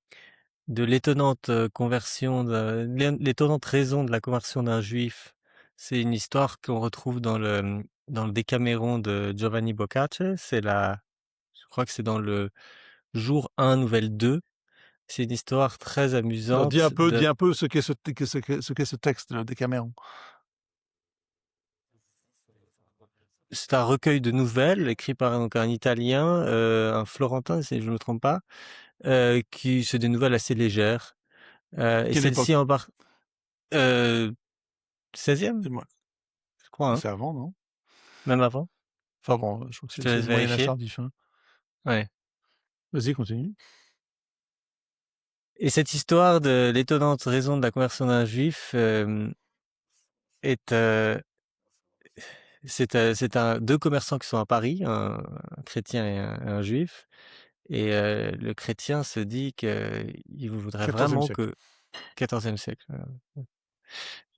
l'étonnante, conversion l'étonnante raison de la conversion d'un juif. C'est une histoire qu'on retrouve dans le Décaméron de Giovanni Boccaccio. Je crois que c'est dans le jour 1, nouvelle 2. C'est une histoire très Alors amusante dis de un peu ce qu'est ce texte, le Décaméron. c'est un recueil de nouvelles écrit par donc un Italien, un Florentin si je ne me trompe pas, qui c'est des nouvelles assez légères, et Quelle celle-ci époque? en par heu, 16e, Dis-moi. je crois, hein? C'est avant, non? Même avant? Enfin bon, je crois que Je c'est te c'est laisse le Moyen Âge vérifier. tardif, hein. Ouais, Vas-y, continue. et cette histoire de l'étonnante raison de la conversion d'un juif, est, c'est un 2 commerçants qui sont à Paris, un chrétien et un juif, et le chrétien se dit qu'il voudrait 14e vraiment siècle. que 14e siècle,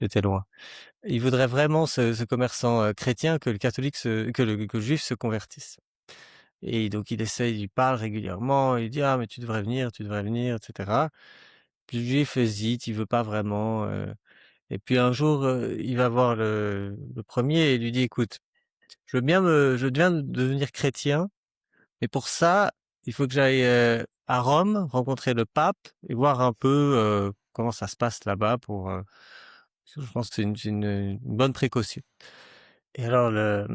j'étais loin. Il voudrait vraiment ce commerçant, chrétien que le juif se convertisse, et donc il essaye, il parle régulièrement, il dit: «Ah mais tu devrais venir» et cetera. Puis le juif hésite, il veut pas vraiment, et puis un jour, il va voir le 1er et il lui dit: «Écoute, je veux bien devenir chrétien, mais pour ça, il faut que j'aille, à Rome, rencontrer le pape et voir un peu, comment ça se passe là-bas je pense que c'est une bonne précaution. Et alors le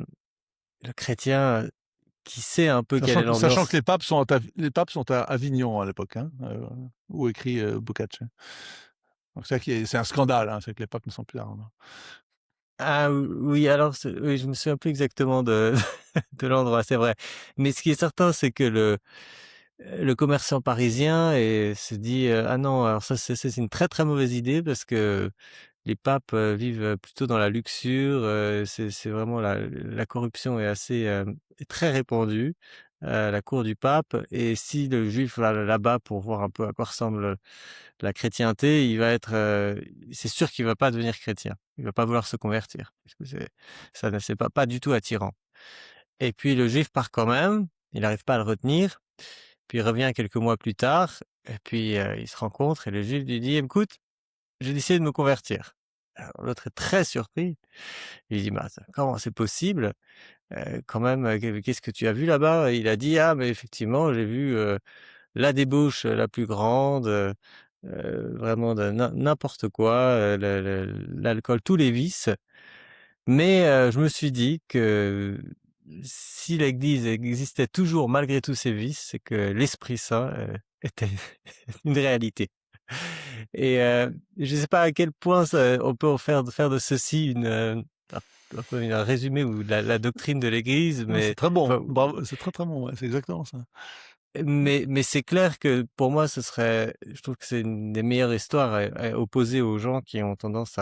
chrétien, qui sait un peu quelle est Sachant que l'ambiance. les papes sont à Avignon à l'époque, hein, où écrit, Boccaccio. Donc c'est un scandale, hein, c'est que les papes ne sont plus à Rome. Ah oui, alors oui, je me souviens plus exactement de de l'endroit, c'est vrai. Mais ce qui est certain, c'est que le commerçant parisien se dit, «Ah non, alors ça c'est une très, très mauvaise idée parce que les papes, vivent plutôt dans la luxure, c'est vraiment la corruption est est très répandue à la cour du pape et si le juif va là-bas pour voir un peu à quoi ressemble la chrétienté, c'est sûr qu'il va pas devenir chrétien. Il va pas vouloir se convertir parce que c'est pas du tout attirant». Et puis le juif part quand même, il n'arrive pas à le retenir, puis il revient quelques mois plus tard et puis, ils se rencontrent et le juif lui dit: «Écoute, j'ai décidé de me convertir». Alors l'autre est très surpris. Il dit: «Bah, comment c'est possible? Quand même, qu'est-ce que tu as vu là-bas?» Il a dit: «Ah mais effectivement, j'ai vu, la débauche la plus grande, vraiment de n'importe quoi, l'alcool, tous les vices. Mais je me suis dit que si l'Église existait toujours malgré tous ces vices, c'est que l'Esprit Saint, était une réalité». Et je ne sais pas à quel point on peut en faire de ceci un peu un résumé ou la doctrine de l'Église, Non, c'est mais très bon, enfin, bravo, c'est très, très bon, ouais, c'est exactement ça. mais c'est clair que pour moi, je trouve que c'est une des meilleures histoires à opposer aux gens qui ont tendance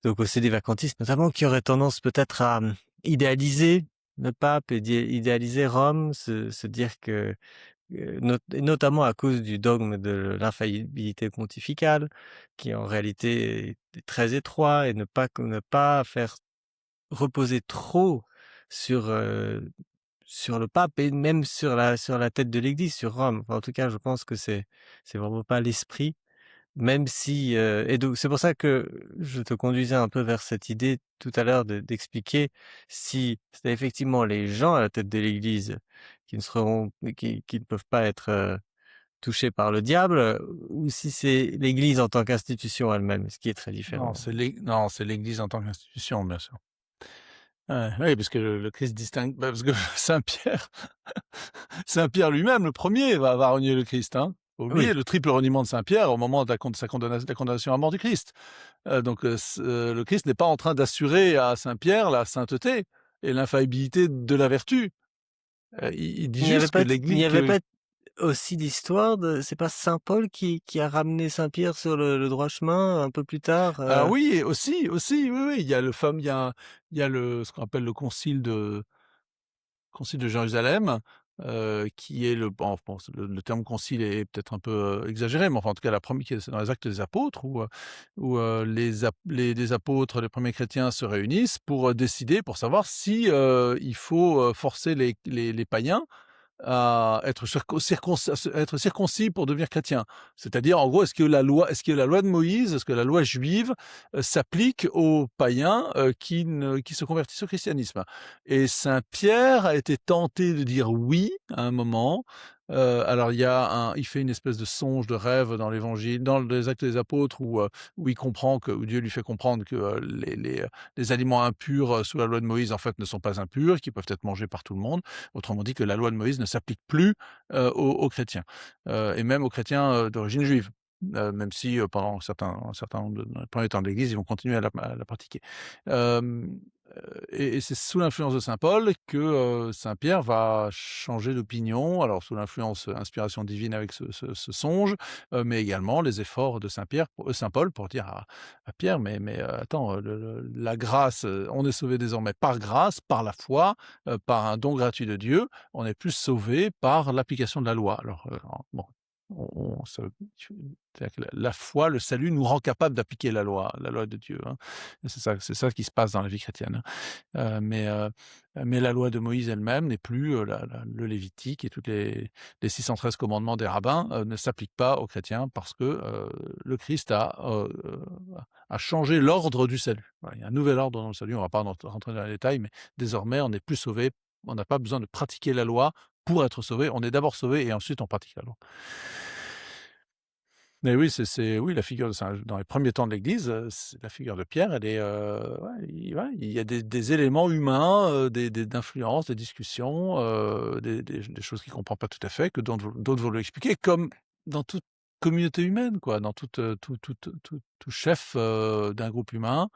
donc aux sédévacantistes notamment, qui auraient tendance peut-être à idéaliser le pape, idéaliser Rome, se dire que et notamment à cause du dogme de l'infaillibilité pontificale, qui en réalité est très étroit et ne pas faire reposer trop sur, sur le pape et même sur la tête de l'Église, sur Rome. Enfin, en tout cas, je pense que c'est vraiment pas l'esprit, même si, et donc c'est pour ça que je te conduisais un peu vers cette idée tout à l'heure d'expliquer si c'est effectivement les gens à la tête de l'Église qui ne peuvent pas être, touchés par le diable, ou si c'est l'Église en tant qu'institution elle-même, ce qui est très différent. Non, c'est l'Église en tant qu'institution, bien sûr. Ouais, oui, parce que le Christ distingue, bah, parce que Saint Pierre lui-même, le premier, va renier le Christ, hein. Faut oublier Oui, le triple reniement de Saint-Pierre au moment de la condamnation à mort du Christ. Donc le Christ n'est pas en train d'assurer à Saint-Pierre la sainteté et l'infaillibilité de la vertu. Il dit juste que il l'Église n'y avait que pas aussi l'histoire de c'est pas saint Paul qui a ramené saint Pierre sur le droit chemin un peu plus tard? alors oui, et aussi, oui, oui, il y a le fameux il y a le ce qu'on appelle le concile de Jérusalem, qui est bon, le terme concile est peut-être un peu, exagéré, mais enfin, en tout cas, la première qui est c'est dans les Actes des Apôtres où les apôtres, les premiers chrétiens se réunissent pour, décider, pour savoir si, il faut, forcer les païens à être circoncis pour devenir chrétien. C'est-à-dire, en gros, est-ce que la loi de Moïse, est-ce que la loi juive, s'applique aux païens, qui se convertissent au christianisme? Et saint Pierre a été tenté de dire «oui» à un moment. Alors il fait une espèce de songe, de rêve dans l'Évangile, dans les Actes des Apôtres où Dieu lui fait comprendre que, les aliments impurs, sous la loi de Moïse, en fait, ne sont pas impurs, qui peuvent être mangés par tout le monde. Autrement dit que la loi de Moïse ne s'applique plus, aux chrétiens, et même aux chrétiens, d'origine juive, même si, pendant un certain nombre dans les premiers temps de l'Église, ils vont continuer à la pratiquer. Hem, et c'est sous l'influence de saint Paul que, saint Pierre va changer d'opinion, alors sous l'influence, inspiration divine avec ce songe, mais également les efforts de saint Paul pour dire à Pierre: «Mais, attends, la grâce, on est sauvé désormais par grâce, par la foi, par un don gratuit de Dieu, on n'est plus sauvé par l'application de la loi». Alors, bon, on se c'est-à-dire que la foi, le salut nous rend capable d'appliquer la loi de Dieu, hein. Et c'est ça qui se passe dans la vie chrétienne, hein. Mais la loi de Moïse elle-même n'est plus, le Lévitique et toutes les 613 commandements des rabbins, ne s'appliquent pas aux chrétiens parce que, le Christ a changé l'ordre du salut. Voilà, il y a un nouvel ordre dans le salut, on ne va pas rentrer dans les détails, mais désormais on n'est plus sauvé, on n'a pas besoin de pratiquer la loi pour être sauvé, on est d'abord sauvé et ensuite on pratique la loi. Mais oui, oui, la figure de Saint dans les premiers temps de l'Église, c'est la figure de Pierre, elle est, ouais, il y a des éléments humains, des d'influence, des discussions, des choses qu'il comprend pas tout à fait, que d'autres vont lui expliquer, comme dans toute communauté humaine, quoi, dans toute, tout chef, d'un groupe humain,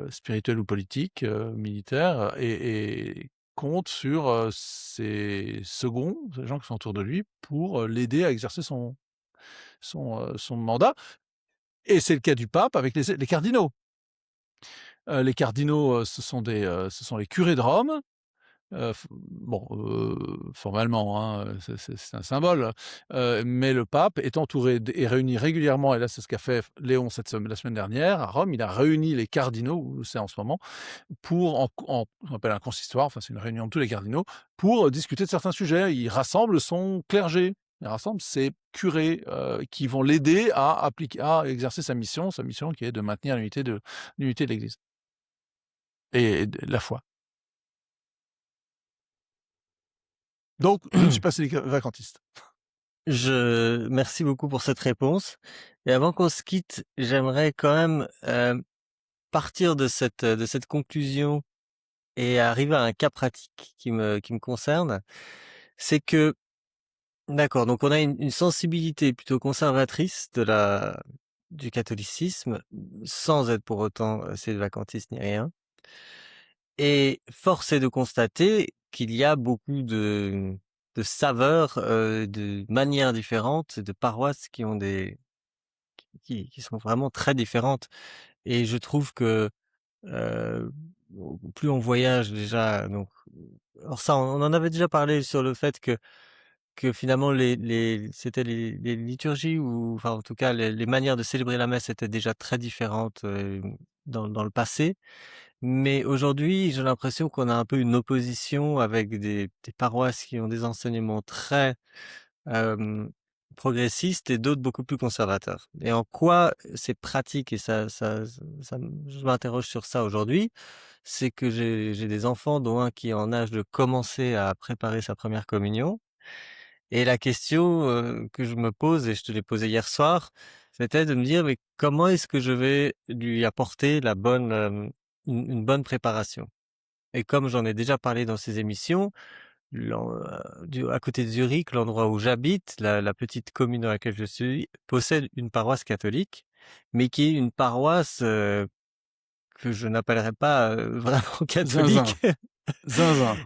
spirituel ou politique, militaire, et compte sur, ses seconds, ces gens qui sont autour de lui, pour, l'aider à exercer son mandat. Et c'est le cas du pape avec les cardinaux. Les cardinaux, ce sont les curés de Rome. F bon, formellement, hein, c'est un symbole, mais le pape est entouré et réunit régulièrement, et là, c'est ce qu'a fait Léon la semaine dernière à Rome. Il a réuni les cardinaux, ou c'est en ce moment, pour on appelle un consistoire, enfin, c'est une réunion de tous les cardinaux, pour, discuter de certains sujets. Il rassemble son clergé, il rassemble ses curés, qui vont l'aider à exercer sa mission qui est de maintenir l'unité de l'Église et de la foi. Donc je ne suis pas vacantiste. Merci beaucoup pour cette réponse et avant qu'on se quitte, j'aimerais quand même, partir de cette conclusion et arriver à un cas pratique qui me concerne. C'est que d'accord, donc on a une sensibilité plutôt conservatrice du catholicisme, sans être pour autant, sédevacantiste ni rien. Et force est de constater qu'il y a beaucoup de saveurs, de manières différentes, de paroisses qui ont qui sont vraiment très différentes. Et je trouve que, plus on voyage déjà donc alors ça, on en avait déjà parlé sur le fait que finalement c'était les liturgies ou enfin en tout cas les manières de célébrer la messe étaient déjà très différentes, dans le passé. Mais aujourd'hui, j'ai l'impression qu'on a un peu une opposition avec des paroisses qui ont des enseignements très, hem, progressistes et d'autres beaucoup plus conservateurs. Et en quoi c'est pratique et je m'interroge sur ça aujourd'hui, c'est que j'ai des enfants dont un qui est en âge de commencer à préparer sa première communion et la question, que je me pose et je te l'ai posée hier soir, c'était de me dire: «Mais comment est-ce que je vais lui apporter la bonne, une bonne préparation?» Et comme j'en ai déjà parlé dans ces émissions, à côté de Zurich, l'endroit où j'habite, la petite commune dans laquelle je suis, possède une paroisse catholique, mais qui est une paroisse, que je n'appellerais pas, vraiment Zinzin, catholique. zinzin.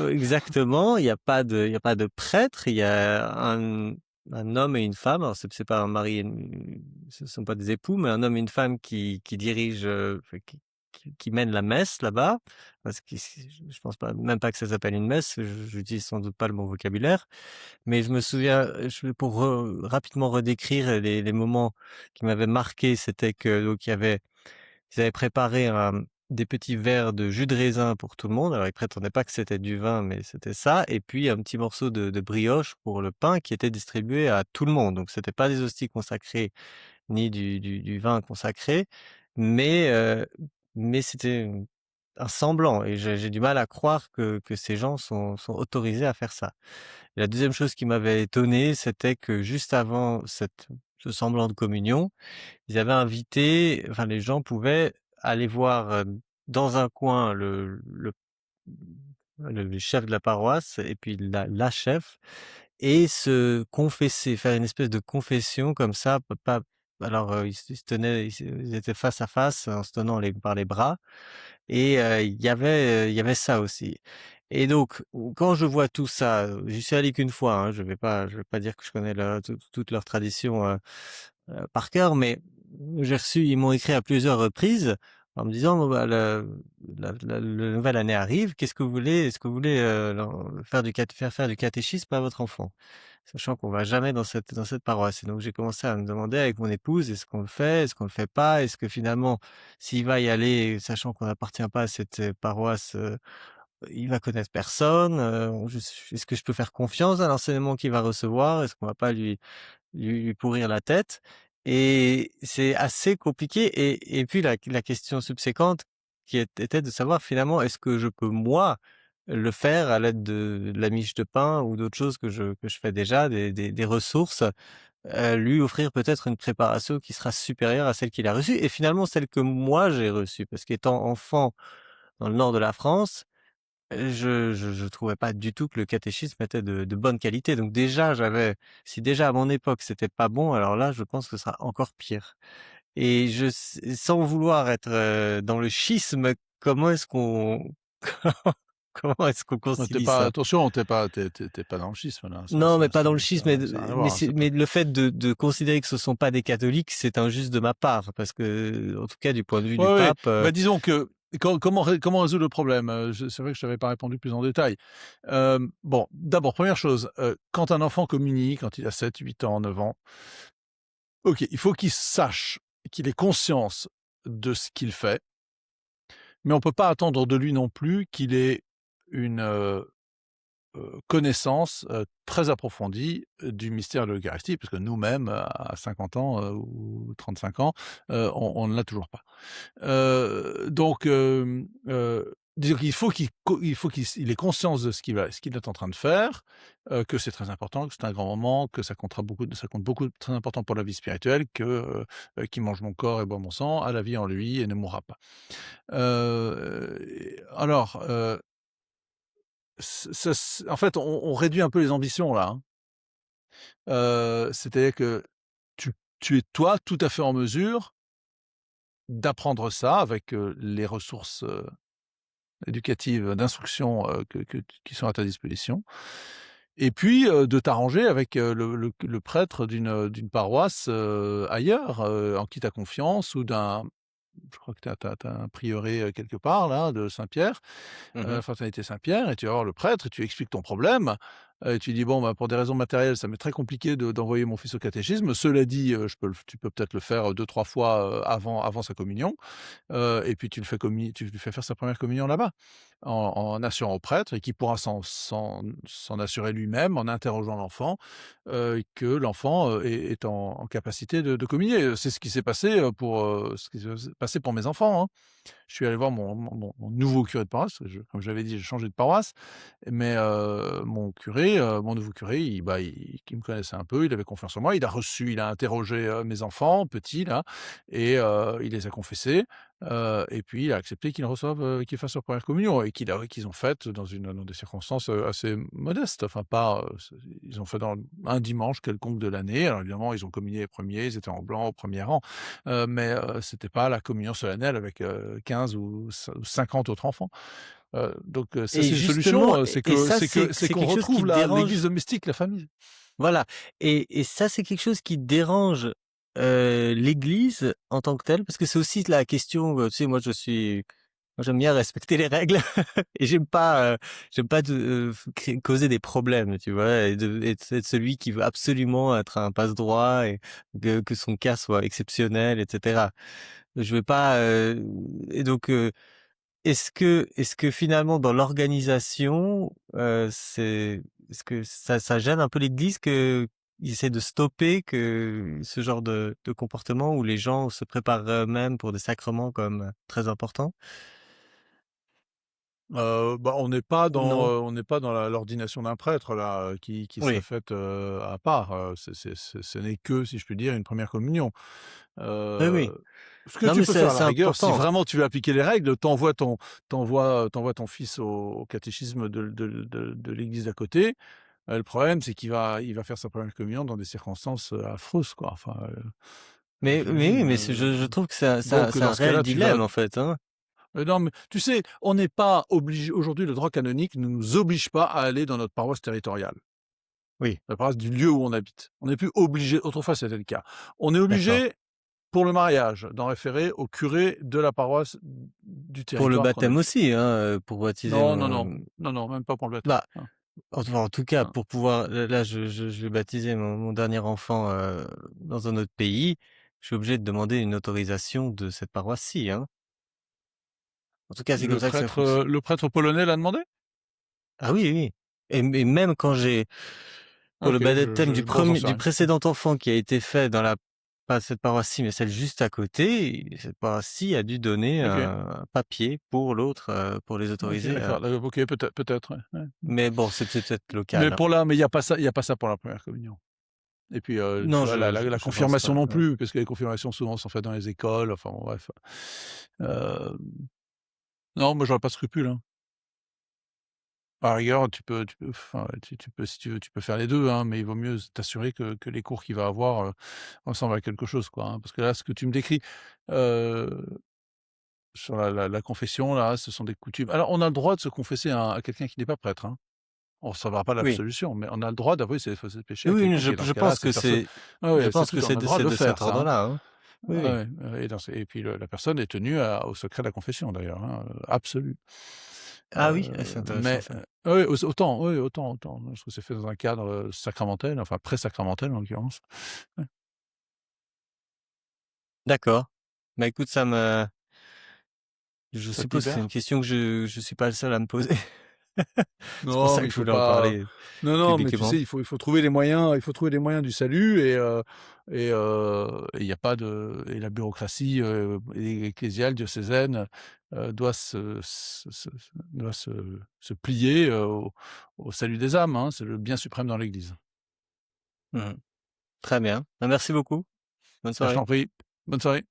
Exactement, il y a pas de prêtre, il y a un homme et une femme. Alors c'est pas un mari et une ce sont pas des époux, mais un homme et une femme qui dirigent, enfin qui mènent la messe là-bas. Parce que je pense pas même pas que ça s'appelle une messe, j'utilise sans doute pas le bon vocabulaire. Mais je me souviens, pour rapidement redécrire les moments qui m'avaient marqué, c'était que donc ils avaient préparé des petits verres de jus de raisin pour tout le monde. Alors ils prétendaient pas que c'était du vin, mais c'était ça et puis un petit morceau de brioche pour le pain qui était distribué à tout le monde. Donc c'était pas des hosties consacrées ni du vin consacré, mais c'était un semblant et j'ai du mal à croire que ces gens sont autorisés à faire ça. Et la deuxième chose qui m'avait étonné, c'était que juste avant ce semblant de communion, ils avaient invité enfin les gens pouvaient aller voir, dans un coin le chef de la paroisse et puis la chef et se confesser, faire une espèce de confession comme ça, pas alors, ils se tenaient ils étaient face à face en se tenant par les bras et il y avait ça aussi et donc quand je vois tout ça, j'y suis allé qu'une fois, hein, je vais pas dire que je connais toute leur tradition, par cœur, mais ils m'ont écrit à plusieurs reprises en me disant: «Bon, bah, la nouvelle année arrive, qu'est-ce que vous voulez? Est-ce que vous voulez, faire du catéchisme à votre enfant?» Sachant qu'on va jamais dans cette paroisse et donc j'ai commencé à me demander avec mon épouse: «Est-ce qu'on le fait? Est-ce qu'on le fait pas? Est-ce que finalement, s'il va y aller, sachant qu'on n'appartient pas à cette, paroisse, il va connaître personne? Est-ce que je peux faire confiance à l'enseignement qu'il va recevoir? Est-ce qu'on va pas lui pourrir la tête et c'est assez compliqué et puis la question subséquente était de savoir finalement est-ce que je peux moi le faire à l'aide de la miche de pain ou d'autres choses que je fais déjà, des ressources, lui offrir peut-être une préparation qui sera supérieure à celle qu'il a reçue et finalement celle que moi j'ai reçue. Parce qu'étant enfant dans le nord de la France, je trouvais pas du tout que le catéchisme était de bonne qualité. Donc déjà j'avais si déjà à mon époque c'était pas bon, alors là je pense que ce sera encore pire. Et je s sans vouloir être, dans le schisme, comment est-ce qu'on comment est-ce qu'on Tu concilie pas ça? attention, tu pas dans le schisme là, ça Non, mais ça pas ça dans le schisme, mais ça a rien à mais voir, hein, c'est c'est pas mais le fait de considérer que ce sont pas des catholiques, c'est injuste de ma part parce que, en tout cas du point de vue du ouais, ouais, pape, bah, disons que comment résoudre le problème? C'est vrai que je t'avais pas répondu plus en détail. Bon, d'abord, première chose, quand un enfant communie, quand il a 7, 8 ans, 9 ans, OK, il faut qu'il sache, qu'il ait conscience de ce qu'il fait, mais on peut pas attendre de lui non plus qu'il ait une, connaissance, très approfondie, du mystère de l'Eucharistie, parce que nous-mêmes, à 50 ans, ou 35 ans, on ne l'a toujours pas. Donc disons qu'il faut qu'il ait conscience de ce qu'il est en train de faire, que c'est très important, que c'est un grand moment, que ça compte beaucoup, très important pour la vie spirituelle, que, «Qui mange mon corps et boit mon sang a la vie en lui et ne mourra pas». Alors, ç ça c en fait, on réduit un peu les ambitions là, hein. C'est-à-dire que tu es toi tout à fait en mesure d'apprendre ça avec, les ressources, éducatives, d'instruction, qui sont à ta disposition et puis, de t'arranger avec, le prêtre d'une paroisse, ailleurs, en qui tu as confiance ou d'un je crois que tu as un prieuré, quelque part là, de Saint-Pierre, mmh fraternité Saint-Pierre et tu vas voir le prêtre et tu expliques ton problème, et tu dis: «Bon, bah, pour des raisons matérielles, ça m'est très compliqué d'envoyer mon fils au catéchisme. Cela dit, tu peux peut-être le faire, 2-3 fois, avant sa communion». Et puis tu lui fais faire sa première communion là-bas, en assurant au prêtre et qui pourra s'en assurer lui-même en interrogeant l'enfant, que l'enfant, est en capacité de communier. C'est ce qui s'est passé, ce qui s'est passé pour mes enfants, hein. Je suis allé voir mon nouveau curé de paroisse, comme j'avais dit, j'ai changé de paroisse, mais mon nouveau curé, qui me connaissait un peu, il avait confiance en moi, il a interrogé, mes enfants petits là et il les a confessés, et puis il a accepté qu'ils fassent leur première communion et qu'ils ont faite dans des circonstances, assez modestes. Enfin pas, ils ont fait dans un dimanche quelconque de l'année. Alors évidemment, ils ont communié les premiers, ils étaient en blanc au premier rang, mais c'était pas la communion solennelle avec, 15 ou 50 autres enfants. Donc ça, et c'est une justement solution, et ça c'est c'est qu'on quelque chose qui retrouve l'église dérange domestique, la famille. voilà et ça c'est quelque chose qui dérange, l'Église en tant que telle parce que c'est aussi la question, tu sais moi j'aime bien respecter les règles et j'aime pas de, causer des problèmes, tu vois? Et être celui qui veut absolument être un passe-droit et que son cas soit exceptionnel et cetera. Je veux pas, et donc est-ce que finalement dans l'organisation, est-ce que ça gêne un peu l'Église qu'ils essaient de stopper que ce genre de comportement où les gens se préparent eux-mêmes pour des sacrements comme, très importants? Bah, Non? on n'est pas dans l'ordination d'un prêtre là, qui serait Oui. faite, à part, ce n'est que, si je puis dire, une première communion. Oui, oui. Ce que Non tu mais peux faire à la c'est rigueur, si important. vraiment tu veux appliquer les règles, t'envoies ton fils au catéchisme de l'église d'à côté. Le problème, c'est qu'il va faire sa première communion dans des circonstances, affreuses quoi, enfin, je le Mais oui, dis, mais je trouve que donc c'est un dans ce réel cas-là, tu vas dilemme en fait, hein. non, mais tu sais, on n'est pas obligé aujourd'hui, le droit canonique ne nous oblige pas à aller dans notre paroisse territoriale, Oui, la paroisse du lieu où on habite. On n'est plus obligé, autrefois c'était le cas. On est d'accord. obligé, pour le mariage, d'en référer au curé de la paroisse du Pour le territoire qu'on baptême habite. aussi, hein, pour baptiser Non, non, non, mon non, non, même pas pour le baptême. bah, Non, en tout cas non. pour pouvoir là je vais baptiser mon dernier enfant, dans un autre pays, je suis obligé de demander une autorisation de cette paroisse-ci, hein. En tout cas, c'est comme ça que ça fonctionne. Le prêtre polonais l'a demandé? Ah oui, oui et même quand j'ai Ah pour le OK, baptême bon, j'en sais du rien. Mmh. précédent enfant qui a été fait dans la pas cette paroisse-ci, mais celle juste à côté, cette paroisse-ci a dû donner OK, un papier pour l'autre, pour les OK, autoriser à d'accord, OK, peut-être, ouais, ouais. Mmh. mais bon, c'est peut-être local, hein. Mais il y a pas ça pour la première communion. Et puis, tu Non, vois, la je pense confirmation pas, non ouais. plus, parce que les confirmations souvent sont faites dans les écoles, enfin bon bref. Hem, non, moi j'aurais pas de scrupule, hein. À la rigueur, tu peux enfin, tu peux si tu veux, tu peux faire les 2, hein, mais il vaut mieux t'assurer que les cours qu'il va avoir, ressemblent à quelque chose, quoi, hein. Parce que là, ce que tu me décris, heu, sur la confession là, ce sont des coutumes alors on a le droit de se confesser à quelqu'un qui n'est pas prêtre, hein. On recevra pas Oui. l'absolu, mais on a le droit d'avouer ses péchés Oui, à oui, quelqu'un qui est dans ce je cas-là, pense cette que personne c'est ah je ouais, c'est pense tout, que on a le droit de c'est le de cet faire ça, hein. ordre-là, hein. Oui, Ah oui. ouais, et et puis le la personne est tenue à au secret de la confession d'ailleurs, hein, absolu. Ah oui? Ah, c'est intéressant Mais ça. oui, autant, oui, autant, parce que c'est fait dans un cadre, sacramentel, enfin pré-sacramentel en l'occurrence. Ouais, D'accord. Bah, écoute, je ça te suppose que c'est une libère? question que je suis pas le seul à me poser. C'est pour Non, ça mais que il je faut voulais en pas parler non, non, mais tu publiquement. sais, il faut trouver les moyens du salut et il y a pas de et la bureaucratie, ecclésiale, diocésaine, doit se plier, au salut des âmes, hein. C'est le bien suprême dans l'Église. Mmh. Très bien. Bah, merci beaucoup. Bonne Bah, je soirée. t'en prie. Bonne soirée.